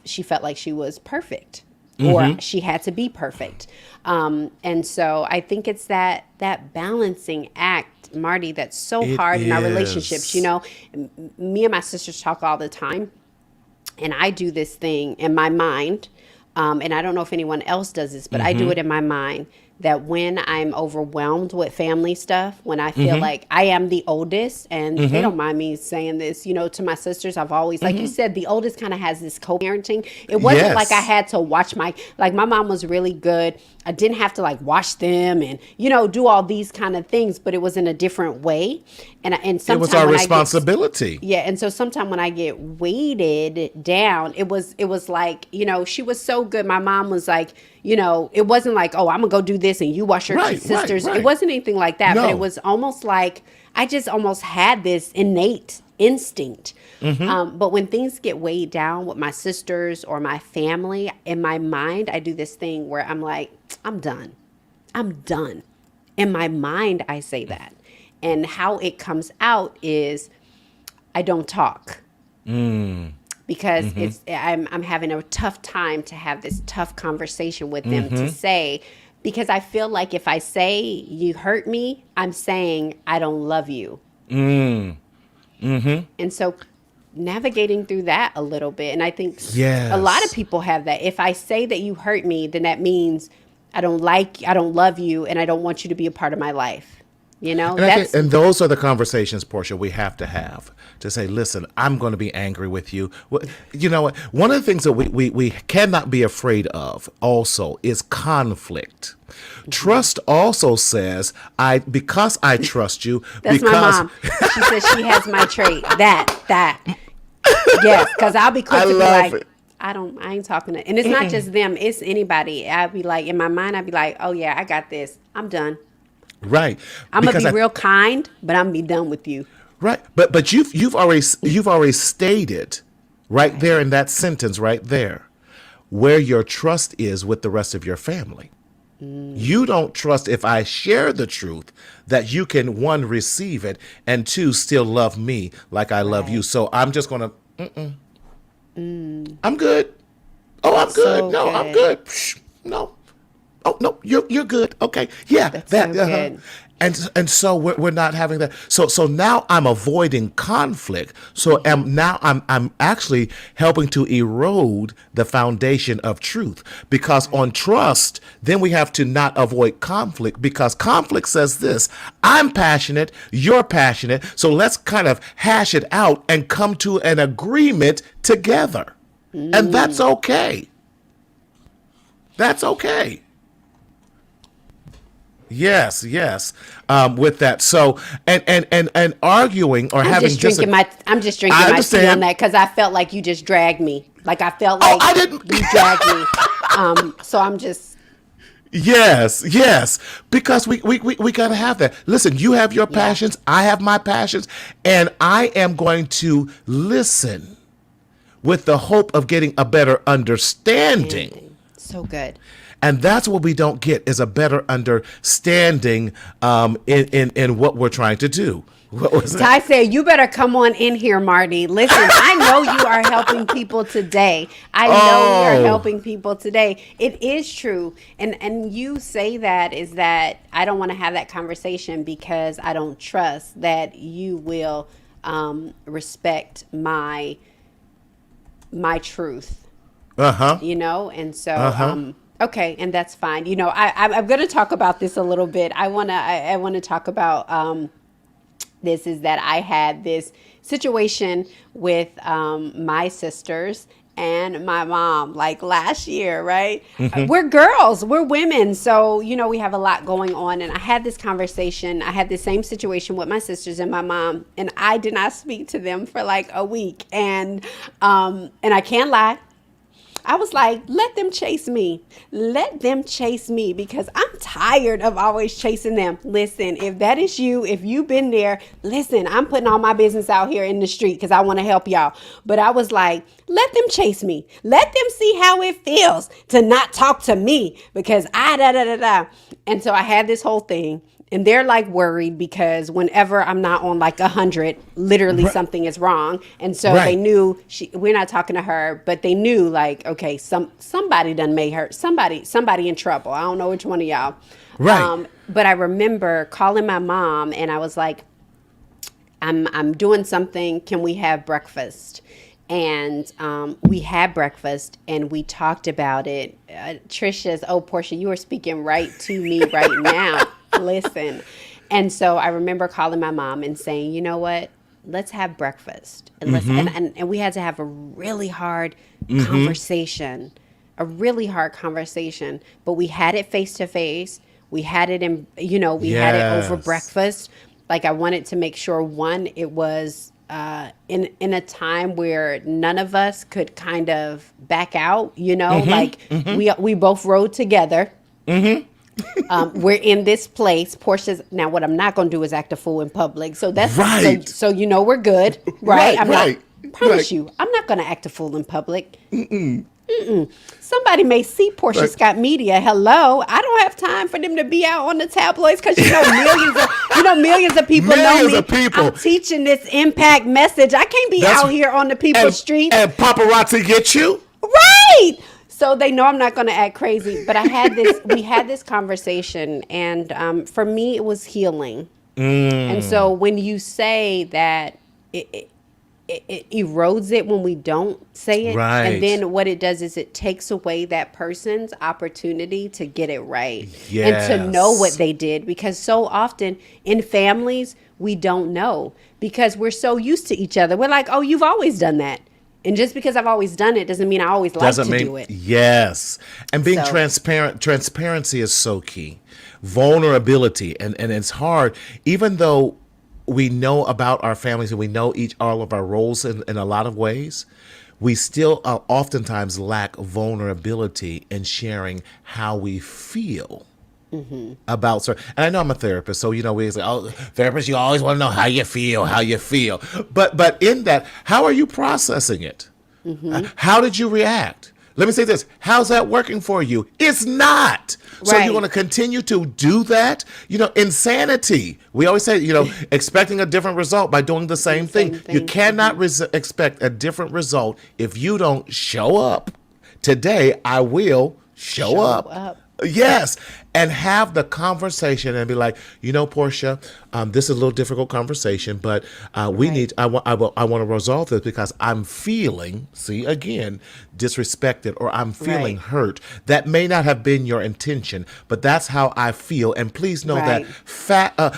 she felt like she was perfect or she had to be perfect. And so I think it's that balancing act, Marty, that's so hard in our relationships. Me and my sisters talk all the time, and I do this thing in my mind and I don't know if anyone else does this, but I do it in my mind, that when I'm overwhelmed with family stuff, when I feel like I am the oldest, and they don't mind me saying this, to my sisters, I've always, like you said, the oldest kind of has this co-parenting. It wasn't like I had to watch my mom was really good. I didn't have to like watch them and, do all these kind of things, but it was in a different way. And sometimes It was our responsibility. and so sometimes when I get weighted down, it was like, she was so good. My mom was like, it wasn't like, oh, I'm gonna go do this and you watch your sisters. Right. It wasn't anything like that, No. but it was almost like I just almost had this innate instinct. But when things get weighed down with my sisters or my family, in my mind, I do this thing where I'm like, I'm done. In my mind, I say that. And how it comes out is I don't talk. Because I'm having a tough time to have this tough conversation with them to say, because I feel like if I say you hurt me, I'm saying I don't love you. And so navigating through that a little bit, and I think a lot of people have that. If I say that you hurt me, then that means I don't love you, and I don't want you to be a part of my life. And those are the conversations, Portia, we have to say, listen, I'm going to be angry with you. Well, you know what? One of the things that we cannot be afraid of also is conflict. Trust also says, because I trust you. That's because my mom. She says she has my trait. That. Yes, because I'll be quick to be like, it. I ain't talking to, and it's not just them, it's anybody. I'd be like, in my mind, I'd be like, oh yeah, I got this. I'm done. Right. I'm going to be real kind, but I'm going to be done with you. Right. But you've already stated right there in that sentence right there where your trust is with the rest of your family. You don't trust, if I share the truth, that you can, one, receive it, and two, still love me like I love you. So I'm just going to, I'm good. Oh, I'm good. So No, good. I'm good. Psh, no. Oh, no, you're good. Okay. Yeah. That's so good. And so we're not having that. So now I'm avoiding conflict. So I'm actually helping to erode the foundation of truth, because on trust, then we have to not avoid conflict, because conflict says this: I'm passionate, you're passionate. So let's kind of hash it out and come to an agreement together. And that's okay. That's okay. Yes. With that, so and arguing or having I'm just drinking my tea on that, because I felt like you just dragged me. Like I felt like I didn't. You dragged me. So I'm just. Yes, because we gotta have that. Listen, you have your passions, I have my passions, and I am going to listen with the hope of getting a better understanding. So good. And that's what we don't get, is a better understanding in what we're trying to do. What was that? Ty said, you better come on in here, Marty. Listen, I know you are helping people today. I know you're helping people today. It is true. And you say that is that I don't want to have that conversation because I don't trust that you will respect my truth. And so okay, and that's fine. I'm going to talk about this a little bit. I want to talk about this, is that I had this situation with my sisters and my mom, like last year, right? We're girls, we're women. So, we have a lot going on. And I had this conversation. I had the same situation with my sisters and my mom, and I did not speak to them for like a week. And I can't lie. I was like, let them chase me. Let them chase me, because I'm tired of always chasing them. Listen, if that is you, if you've been there, listen, I'm putting all my business out here in the street because I want to help y'all. But I was like, let them chase me. Let them see how it feels to not talk to me, because And so I had this whole thing. And they're like worried because whenever I'm not on like 100, literally something is wrong. And so they knew we're not talking to her, but they knew like, okay, somebody done made her, somebody in trouble. I don't know which one of y'all. Right. But I remember calling my mom and I was like, I'm doing something. Can we have breakfast? And we had breakfast and we talked about it. Trisha's, oh, Portia, you are speaking right to me right now. Listen. And so I remember calling my mom and saying, you know what? Let's have breakfast. And let's and we had to have a really hard conversation. A really hard conversation. But we had it face to face. We had it in, we had it over breakfast. Like I wanted to make sure, one, it was in a time where none of us could kind of back out, we both rode together. We're in this place. Portia's now. What I'm not going to do is act a fool in public. So that's right. So we're good, right? I'm right. not. Promise you, I'm not going to act a fool in public. Somebody may see Portia Scott Media. Hello, I don't have time for them to be out on the tabloids because millions of people know me. I'm teaching this impact message. I can't be out here on the people's streets. And paparazzi get you right. So they know I'm not going to act crazy. But we had this conversation, and for me, it was healing. And so when you say that it erodes it when we don't say it. Right. And then what it does is it takes away that person's opportunity to get it right. Yes. And to know what they did. Because so often in families, we don't know. Because we're so used to each other. We're like, oh, you've always done that. And just because I've always done it doesn't mean I always like to do it. Yes. And being transparent. Transparency is so key. Vulnerability. And it's hard. Even though we know about our families and we know all of our roles in a lot of ways, we still oftentimes lack vulnerability in sharing how we feel about certain. And I know I'm a therapist, so we say, "Oh, therapist, you always want to know how you feel." But in that, how are you processing it? How did you react? Let me say this. How's that working for you? It's not. So you want to continue to do that? Insanity. We always say, expecting a different result by doing the same thing. You cannot expect a different result if you don't show up. Today, I will show up. Yes. And have the conversation and be like, Portia, this is a little difficult conversation, but I want to resolve this because I'm feeling, disrespected, or I'm feeling hurt. That may not have been your intention, but that's how I feel. And please know that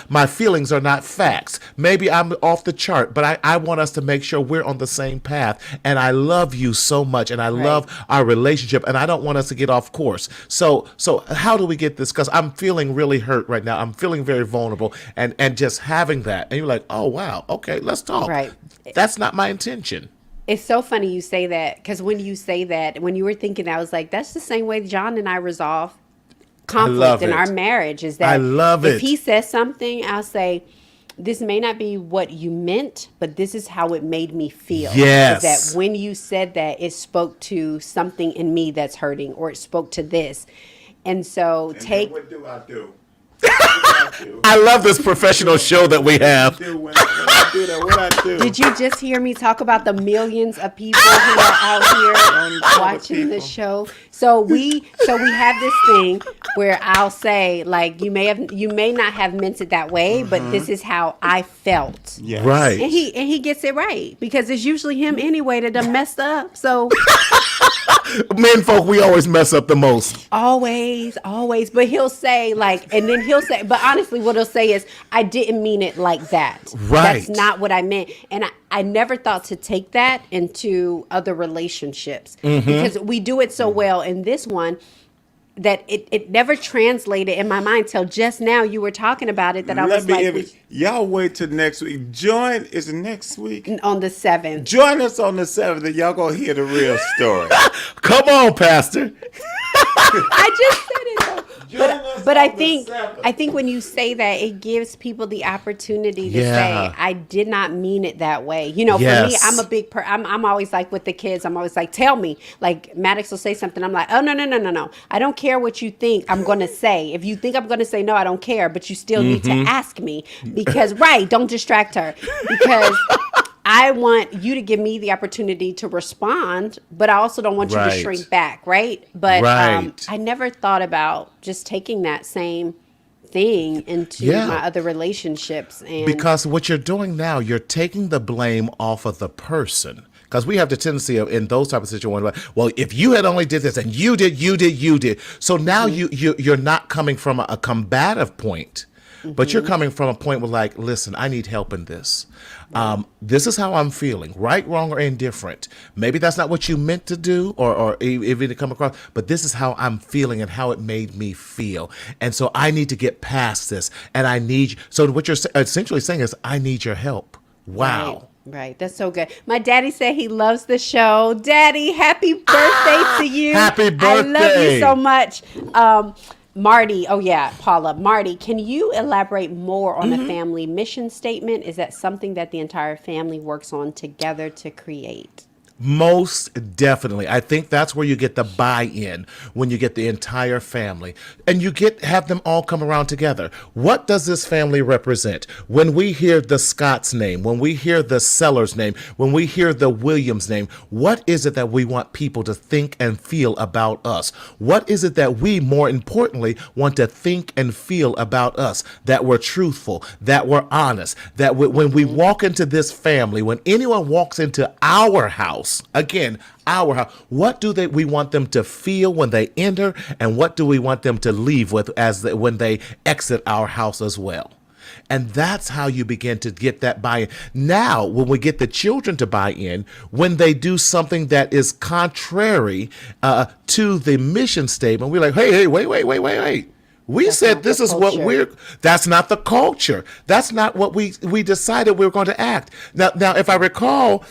my feelings are not facts. Maybe I'm off the chart, but I want us to make sure we're on the same path. And I love you so much, and I love our relationship, and I don't want us to get off course. So how do we get this? Because I'm feeling really hurt right now. I'm feeling very vulnerable, and just having that, and you're like, oh wow, okay, let's talk. Right. That's not my intention. It's so funny you say that, because when you say that, when you were thinking, I was like, that's the same way John and I resolve conflict in our marriage. Is that I love it. If he says something, I'll say, this may not be what you meant, but this is how it made me feel. Yes. Is that when you said that, it spoke to something in me that's hurting, or it spoke to this. And so what do I do? I love this professional show that we have. When I do that, what I do? Did you just hear me talk about the millions of people who are out here watching the show? So we have this thing where I'll say, like, you may not have meant it that way, but this is how I felt. Yes. Right. And he gets it right, because it's usually him anyway that done messed up. So men folk, we always mess up the most. Always. But he'll say, like, and then he'll say, but honestly, what he'll say is, I didn't mean it like that. Right. That's not what I meant. And I never thought to take that into other relationships, because we do it so well in this one that it never translated in my mind till just now. You were talking about it, that I was like, y'all wait till next week. Is it next week? On the 7th. Join us on the 7th, and y'all gonna hear the real story. Come on, Pastor. I just said it though. But I think when you say that, it gives people the opportunity to say, I did not mean it that way. For me, I'm a big I'm always like with the kids, I'm always like, tell me. Like Maddox will say something, I'm like, oh no. I don't care what you think I'm gonna say. If you think I'm gonna say no, I don't care, but you still need to ask me, because don't distract her, because I want you to give me the opportunity to respond, but I also don't want you to shrink back, right? But I never thought about just taking that same thing into Yeah. my other relationships. And Because what you're doing now, you're taking the blame off of the person. Because we have the tendency of in those type of situations, like, well, if you had only did this and you did. So now you're not coming from a combative point, but you're coming from a point where like, listen, I need help in this. This is how I'm feeling, right, wrong, or indifferent. Maybe that's not what you meant to do or if it come across, but this is how I'm feeling and how it made me feel. And so I need to get past this. And I need, so what you're essentially saying is, I need your help. Wow. Right. That's so good. My daddy said he loves the show. Daddy, happy birthday to you. Happy I love you birthday. so much. Marty, oh yeah, Paula. Marty, can you elaborate more on the family mission statement? Is that something that the entire family works on together to create? Most definitely. I think that's where you get the buy-in, when you get the entire family and you have them all come around together. What does this family represent? When we hear the Scott's name, when we hear the Sellers name, when we hear the Williams name, what is it that we want people to think and feel about us? What is it that we, more importantly, want to think and feel about us? That we're truthful, that we're honest, that when we walk into this family, when anyone walks into our house, again, our house, what do we want them to feel when they enter, and what do we want them to leave with when they exit our house as well? And that's how you begin to get that buy-in. Now, when we get the children to buy in, when they do something that is contrary to the mission statement, we're like, hey, wait. We That's said not this the is what culture. that's not the culture. That's not what we decided we were going to act. Now, if I recall,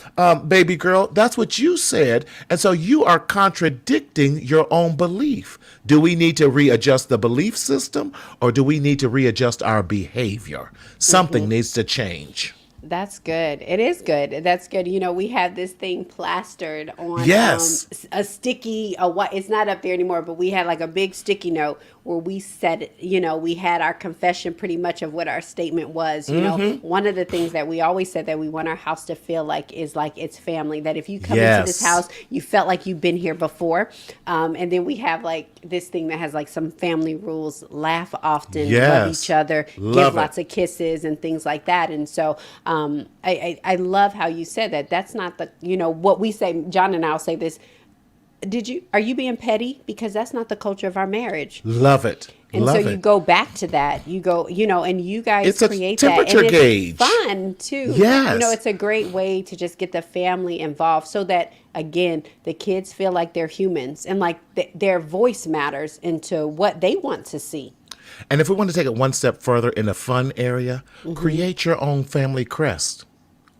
baby girl, that's what you said. And so you are contradicting your own belief. Do we need to readjust the belief system, or do we need to readjust our behavior? Something needs to change. That's good. It is good. That's good. You know, we have this thing plastered on Yes. a sticky, what it's not up there anymore, but we had like a big sticky note where we said, you know, we had our confession pretty much of what our statement was. You know, one of the things that we always said that we want our house to feel like is like it's family, that if you come into this Yes. house, you felt like you've been here before. And then we have like this thing that has like some family rules: laugh often, love Yes. each other, Love give it. lots of kisses and things like that. And so I love how you said that. That's not the, you know, what we say. John and I'll say this. Are you being petty? Because that's not the culture of our marriage. Love it. And Love so it. you go back to that. You go, you know, and you guys It's a create temperature that. And gauge. it's fun too. Yes. You know, it's a great way to just get the family involved so that, again, the kids feel like they're humans and like their voice matters into what they want to see. And if we want to take it one step further in the fun area, create your own family crest.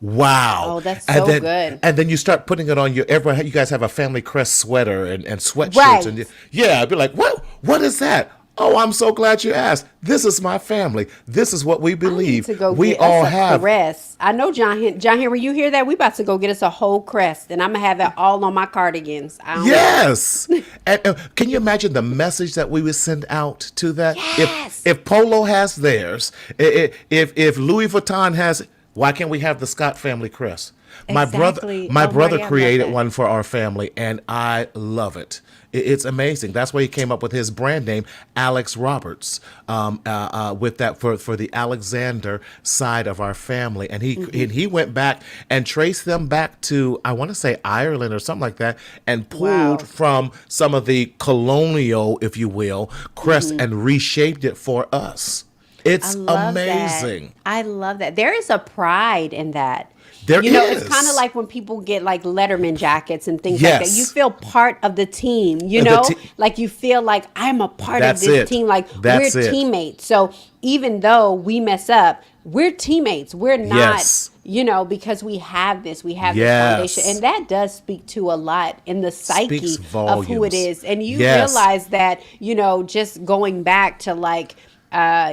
Wow. Oh, that's And so then, good. And then you start putting it on you guys have a family crest sweater and sweatshirts. Right. And I'd be like, what is that? Oh, I'm so glad you asked. This is my family. This is what we I need believe. to go We get all us a have. crest. I know John Henry, you hear that? We about to go get us a whole crest, and I'm gonna have it all on my cardigans. I don't know. Yes. And can you imagine the message that we would send out to that? Yes. If Polo has theirs, if Louis Vuitton has, why can't we have the Scott family crest? Exactly. My Oh, brother Maria, I love created that. one for our family, and I love it. It's amazing. That's why he came up with his brand name, Alex Roberts, with that for the Alexander side of our family. And he went back and traced them back to, I want to say, Ireland or something like that, and pulled Wow. from some of the colonial, if you will, crest and reshaped it for us. It's I love amazing. that. I love that. There is a pride in that. There you know, is. it's kind of like when people get like Letterman jackets and things like that. Yes. You feel part of the team, you The know? te- Like you feel like I'm a part That's of this it. team. Like That's we're it. teammates. So even though we mess up, we're teammates. We're not, Yes. you know, because we have this Yes. foundation. And that does speak to a lot in the psyche Speaks of who it volumes. is. And you Yes. realize that, you know, just going back to like,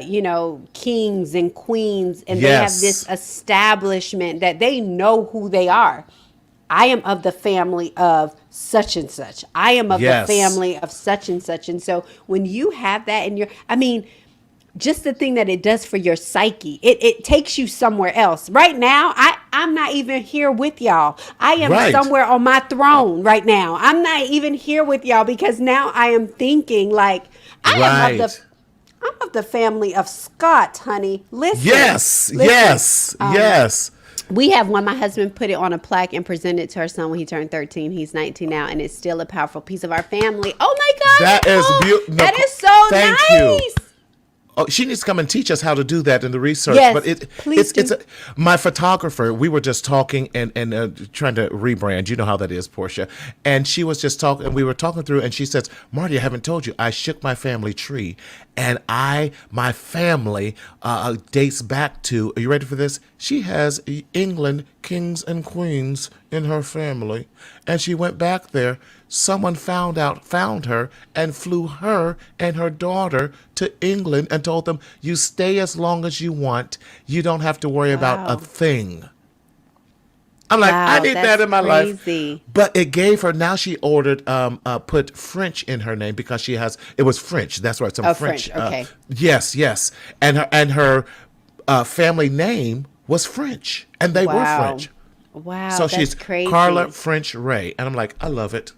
you know, kings and queens, and they have Yes. this establishment that they know who they are. I am of the family of such and such. I am of Yes. the family of such and such. And so when you have that in your, I mean, just the thing that it does for your psyche, it takes you somewhere else. Right now, I'm not even here with y'all. I am Right. somewhere on my throne right now. I'm not even here with y'all because now I am thinking like, I am of the I'm of the family of Scott, honey. Yes, Listen. yes, yes. We have one. My husband put it on a plaque and presented it to our son when he turned 13. He's 19 now, and it's still a powerful piece of our family. Oh my God, That is Nicole, beautiful. that is so Thank you. nice. Oh, she needs to come and teach us how to do that in the research. Yes, But please do. my photographer. We were just talking and trying to rebrand. You know how that is, Portia. And she was just talking, and we were talking through. And she says, "Marty, I haven't told you. I shook my family tree, and my family dates back to. Are you ready for this? She has England kings and queens in her family, and she went back there. Someone found her, and flew her and her daughter to England and told them, you stay as long as you want. You don't have to worry about a Wow. thing. I'm like, I Wow, need that that's in my crazy. life. But it gave her, now she ordered, put French in her name because it was French. That's right, some Oh, French. French. Okay. Yes, yes. And her family name was French, and they were Wow. French. Wow, So that's she's crazy. Carla French Ray. And I'm like, I love it.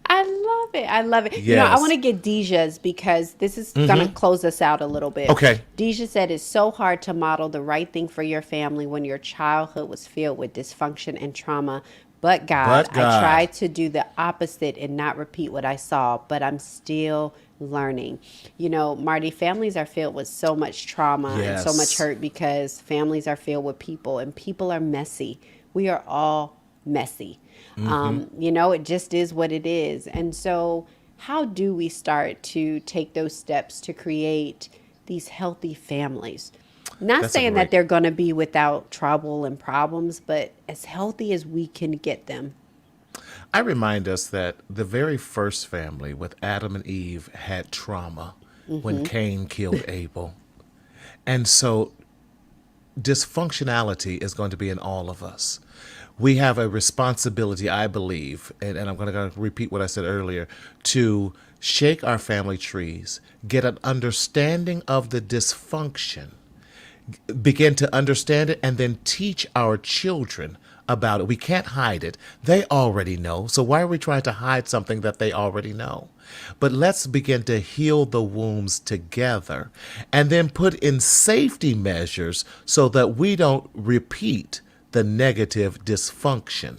I love it. I love it. I Yes. want to get Deja's because this is going to close us out a little bit. Okay. Deja said it's so hard to model the right thing for your family when your childhood was filled with dysfunction and trauma. But God, But God. I tried to do the opposite and not repeat what I saw, but I'm still learning. Marty, families are filled with so much trauma and so much Yes. hurt because families are filled with people and people are messy. We are all messy. It just is what it is. And so, how do we start to take those steps to create these healthy families? Not That's a saying that great. they're going to be without trouble and problems, but as healthy as we can get them. I remind us that the very first family with Adam and Eve had trauma when Cain killed Abel. And so dysfunctionality is going to be in all of us. We have a responsibility, I believe, and I'm going to repeat what I said earlier, to shake our family trees, get an understanding of the dysfunction, begin to understand it, and then teach our children about it. We can't hide it. They already know. So why are we trying to hide something that they already know? But let's begin to heal the wounds together and then put in safety measures so that we don't repeat the negative dysfunction,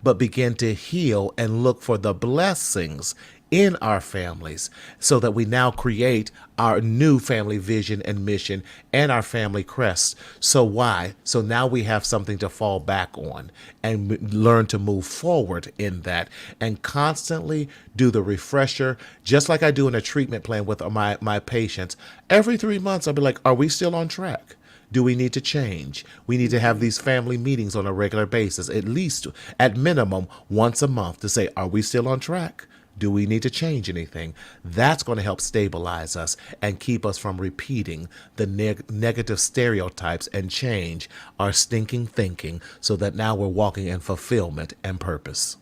but begin to heal and look for the blessings in our families so that we now create our new family vision and mission and our family crest. So why? So now we have something to fall back on and learn to move forward in that and constantly do the refresher, just like I do in a treatment plan with my patients. Every 3 months, I'll be like, are we still on track? Do we need to change? We need to have these family meetings on a regular basis, at least at minimum once a month to say, are we still on track? Do we need to change anything? That's going to help stabilize us and keep us from repeating the negative stereotypes and change our stinking thinking so that now we're walking in fulfillment and purpose.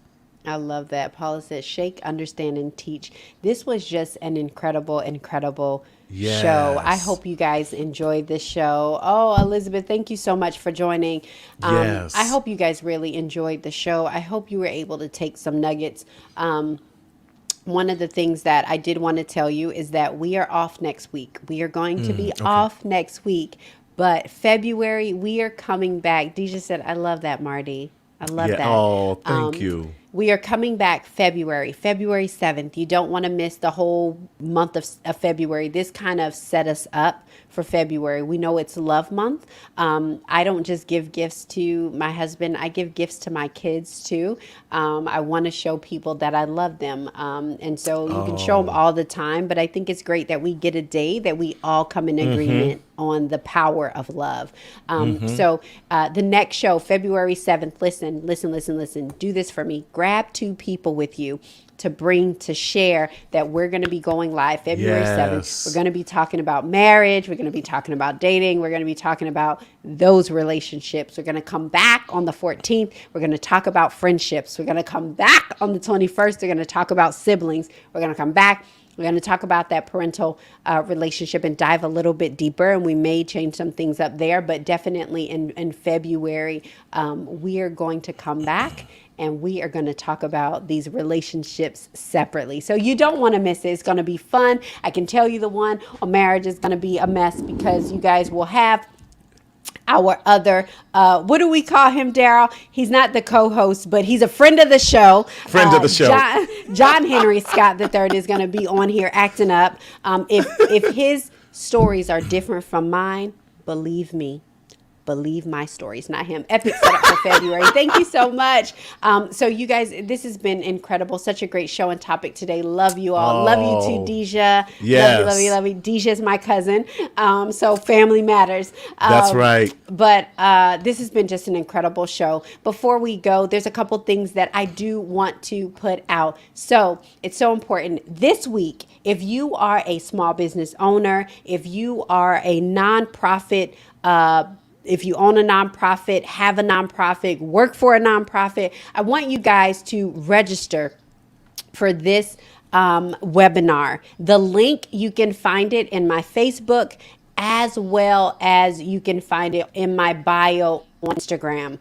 I love that. Paula says, shake, understand, and teach. This was just an incredible, incredible show. I Yes. hope you guys enjoyed this show. Oh, Elizabeth, thank you so much for joining. Yes. I hope you guys really enjoyed the show. I hope you were able to take some nuggets. One of the things that I did want to tell you is that we are off next week. We are going to be off next week, but February, we are coming back. Deja said, I love that, Marty. I love Yeah. that. Oh, thank you. We are coming back February 7th. You don't want to miss the whole month of February. This kind of set us up for February. We know it's love month. I don't just give gifts to my husband. I give gifts to my kids too. I want to show people that I love them. And so you can show them all the time, but I think it's great that we get a day that we all come in agreement on the power of love. So the next show, February 7th, listen. Do this for me. Grab 2 people with you to share that we're going to be going live February 7th. Yes. We're going to be talking about marriage. We're going to be talking about dating. We're going to be talking about those relationships. We're going to come back on the 14th. We're going to talk about friendships. We're going to come back on the 21st. We're going to talk about siblings. We're going to come back We're going to talk about that parental relationship and dive a little bit deeper. And we may change some things up there, but definitely in February, we are going to come back and we are going to talk about these relationships separately. So you don't want to miss it. It's going to be fun. I can tell you the one on marriage is going to be a mess because you guys will have our other, what do we call him, Daryl? He's not the co-host, but he's a friend of the show. Friend of the show. John Henry Scott III is going to be on here acting up. If his stories are different from mine, believe me. Believe my stories, not him. Epic setup for February. Thank you so much. So you guys, this has been incredible. Such a great show and topic today. Love you all. Love you too, Deja. Yes. Love you, love you, love you. Deja is my cousin. So family matters. That's right. But this has been just an incredible show. Before we go, there's a couple things that I do want to put out. So it's so important. This week, if you are a small business owner, if you are a nonprofit, if you own a nonprofit, have a nonprofit, work for a nonprofit, I want you guys to register for this webinar. The link, you can find it in my Facebook as well as you can find it in my bio on Instagram.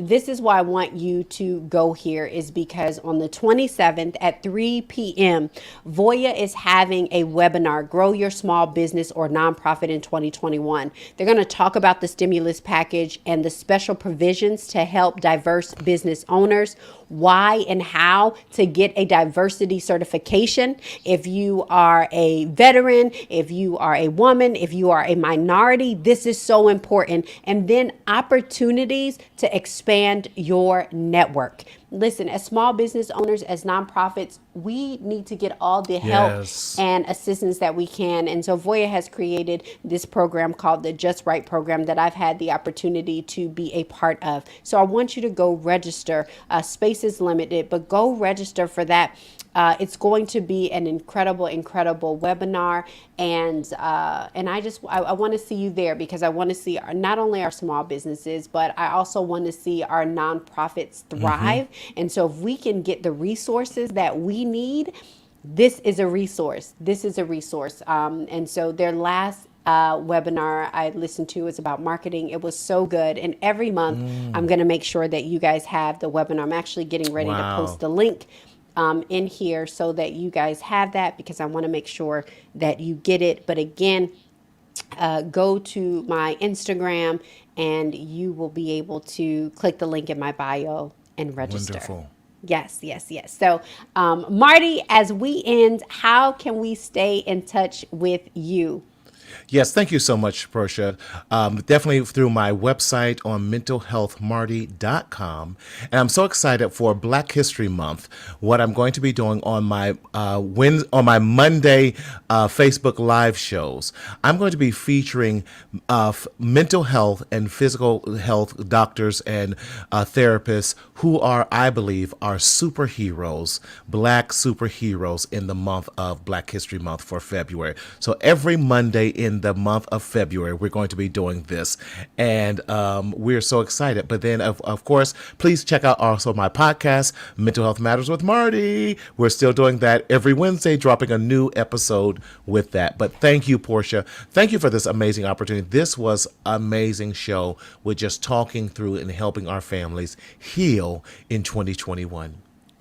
This is why I want you to go here is because on the 27th at 3 p.m., Voya is having a webinar, Grow Your Small Business or Nonprofit in 2021. They're going to talk about the stimulus package and the special provisions to help diverse business owners, why and how to get a diversity certification. If you are a veteran, if you are a woman, if you are a minority, this is so important. And then opportunities to expand your network. Listen, as small business owners, as nonprofits, we need to get all the help and assistance that we can. And so Voya has created this program called the Just Right program that I've had the opportunity to be a part of. So I want you to go register. Space is limited, but go register for that. It's going to be an incredible webinar, and I want to see you there because I want to see not only our small businesses, but I also want to see our nonprofits thrive. And so if we can get the resources that we need, this is a resource. And so their last webinar I listened to is about marketing. It was so good. And every month I'm going to make sure that you guys have the webinar. I'm actually getting ready to post the link in here so that you guys have that because I want to make sure that you get it. But again, go to my Instagram and you will be able to click the link in my bio and register. Wonderful. Yes. So, Marty, as we end, how can we stay in touch with you? Yes, thank you so much, Portia. Definitely through my website on mentalhealthmarty.com. And I'm so excited for Black History Month, what I'm going to be doing on my Monday Facebook Live shows. I'm going to be featuring mental health and physical health doctors and therapists who are, I believe, are superheroes, Black superheroes in the month of Black History Month for February. So every Monday in the month of February, we're going to be doing this. And we're so excited. But then, of course, please check out also my podcast, Mental Health Matters with Marty. We're still doing that every Wednesday, dropping a new episode with that. But thank you, Portia. Thank you for this amazing opportunity. This was an amazing show with just talking through and helping our families heal in 2021.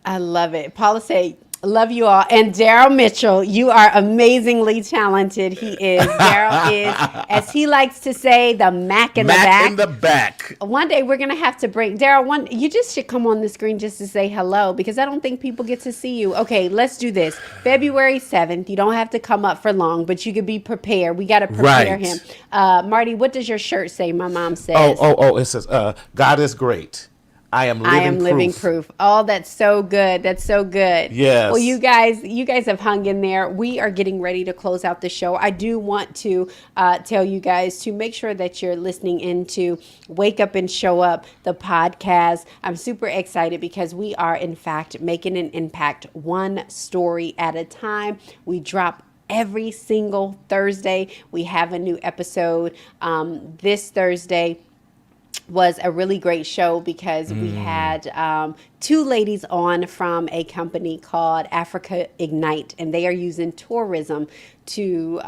I love it. Paula say, love you all. And Daryl Mitchell, you are amazingly talented. He is. Daryl is, as he likes to say, the Mac in the back. Mac in the back. One day we're going to have to bring, Daryl, you just should come on the screen just to say hello because I don't think people get to see you. Okay, let's do this. February 7th, you don't have to come up for long, but you could be prepared. We got to prepare him. Marty, what does your shirt say? My mom says. It says, God is great. I am living proof. Oh, that's so good. That's so good. Yes. Well, you guys have hung in there. We are getting ready to close out the show. I do want to tell you guys to make sure that you're listening into Wake Up and Show Up, the podcast. I'm super excited because we are, in fact, making an impact one story at a time. We drop every single Thursday. We have a new episode this Thursday. was a really great show because we had two ladies on from a company called Africa Ignite, and they are using tourism to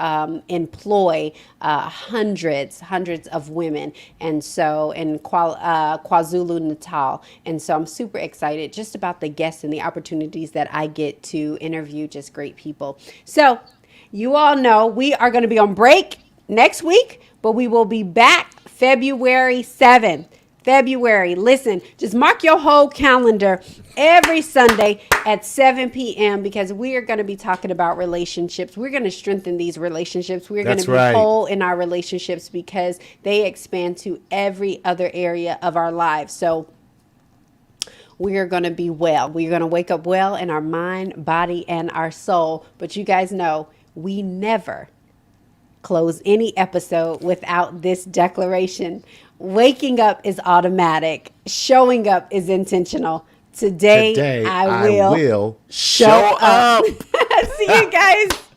employ hundreds of women, and so in KwaZulu Natal. And so I'm super excited just about the guests and the opportunities that I get to interview just great people. So you all know we are going to be on break next week, but we will be back February 7th. February. Listen, just mark your whole calendar every Sunday at 7 p.m. because we are going to be talking about relationships. We're going to strengthen these relationships. We're going to That's be right. whole in our relationships because they expand to every other area of our lives. So we are going to be well. We're going to wake up well in our mind, body, and our soul. But you guys know we never close any episode without this declaration. Waking up is automatic. Showing up is intentional. Today, Today I will show up. See you guys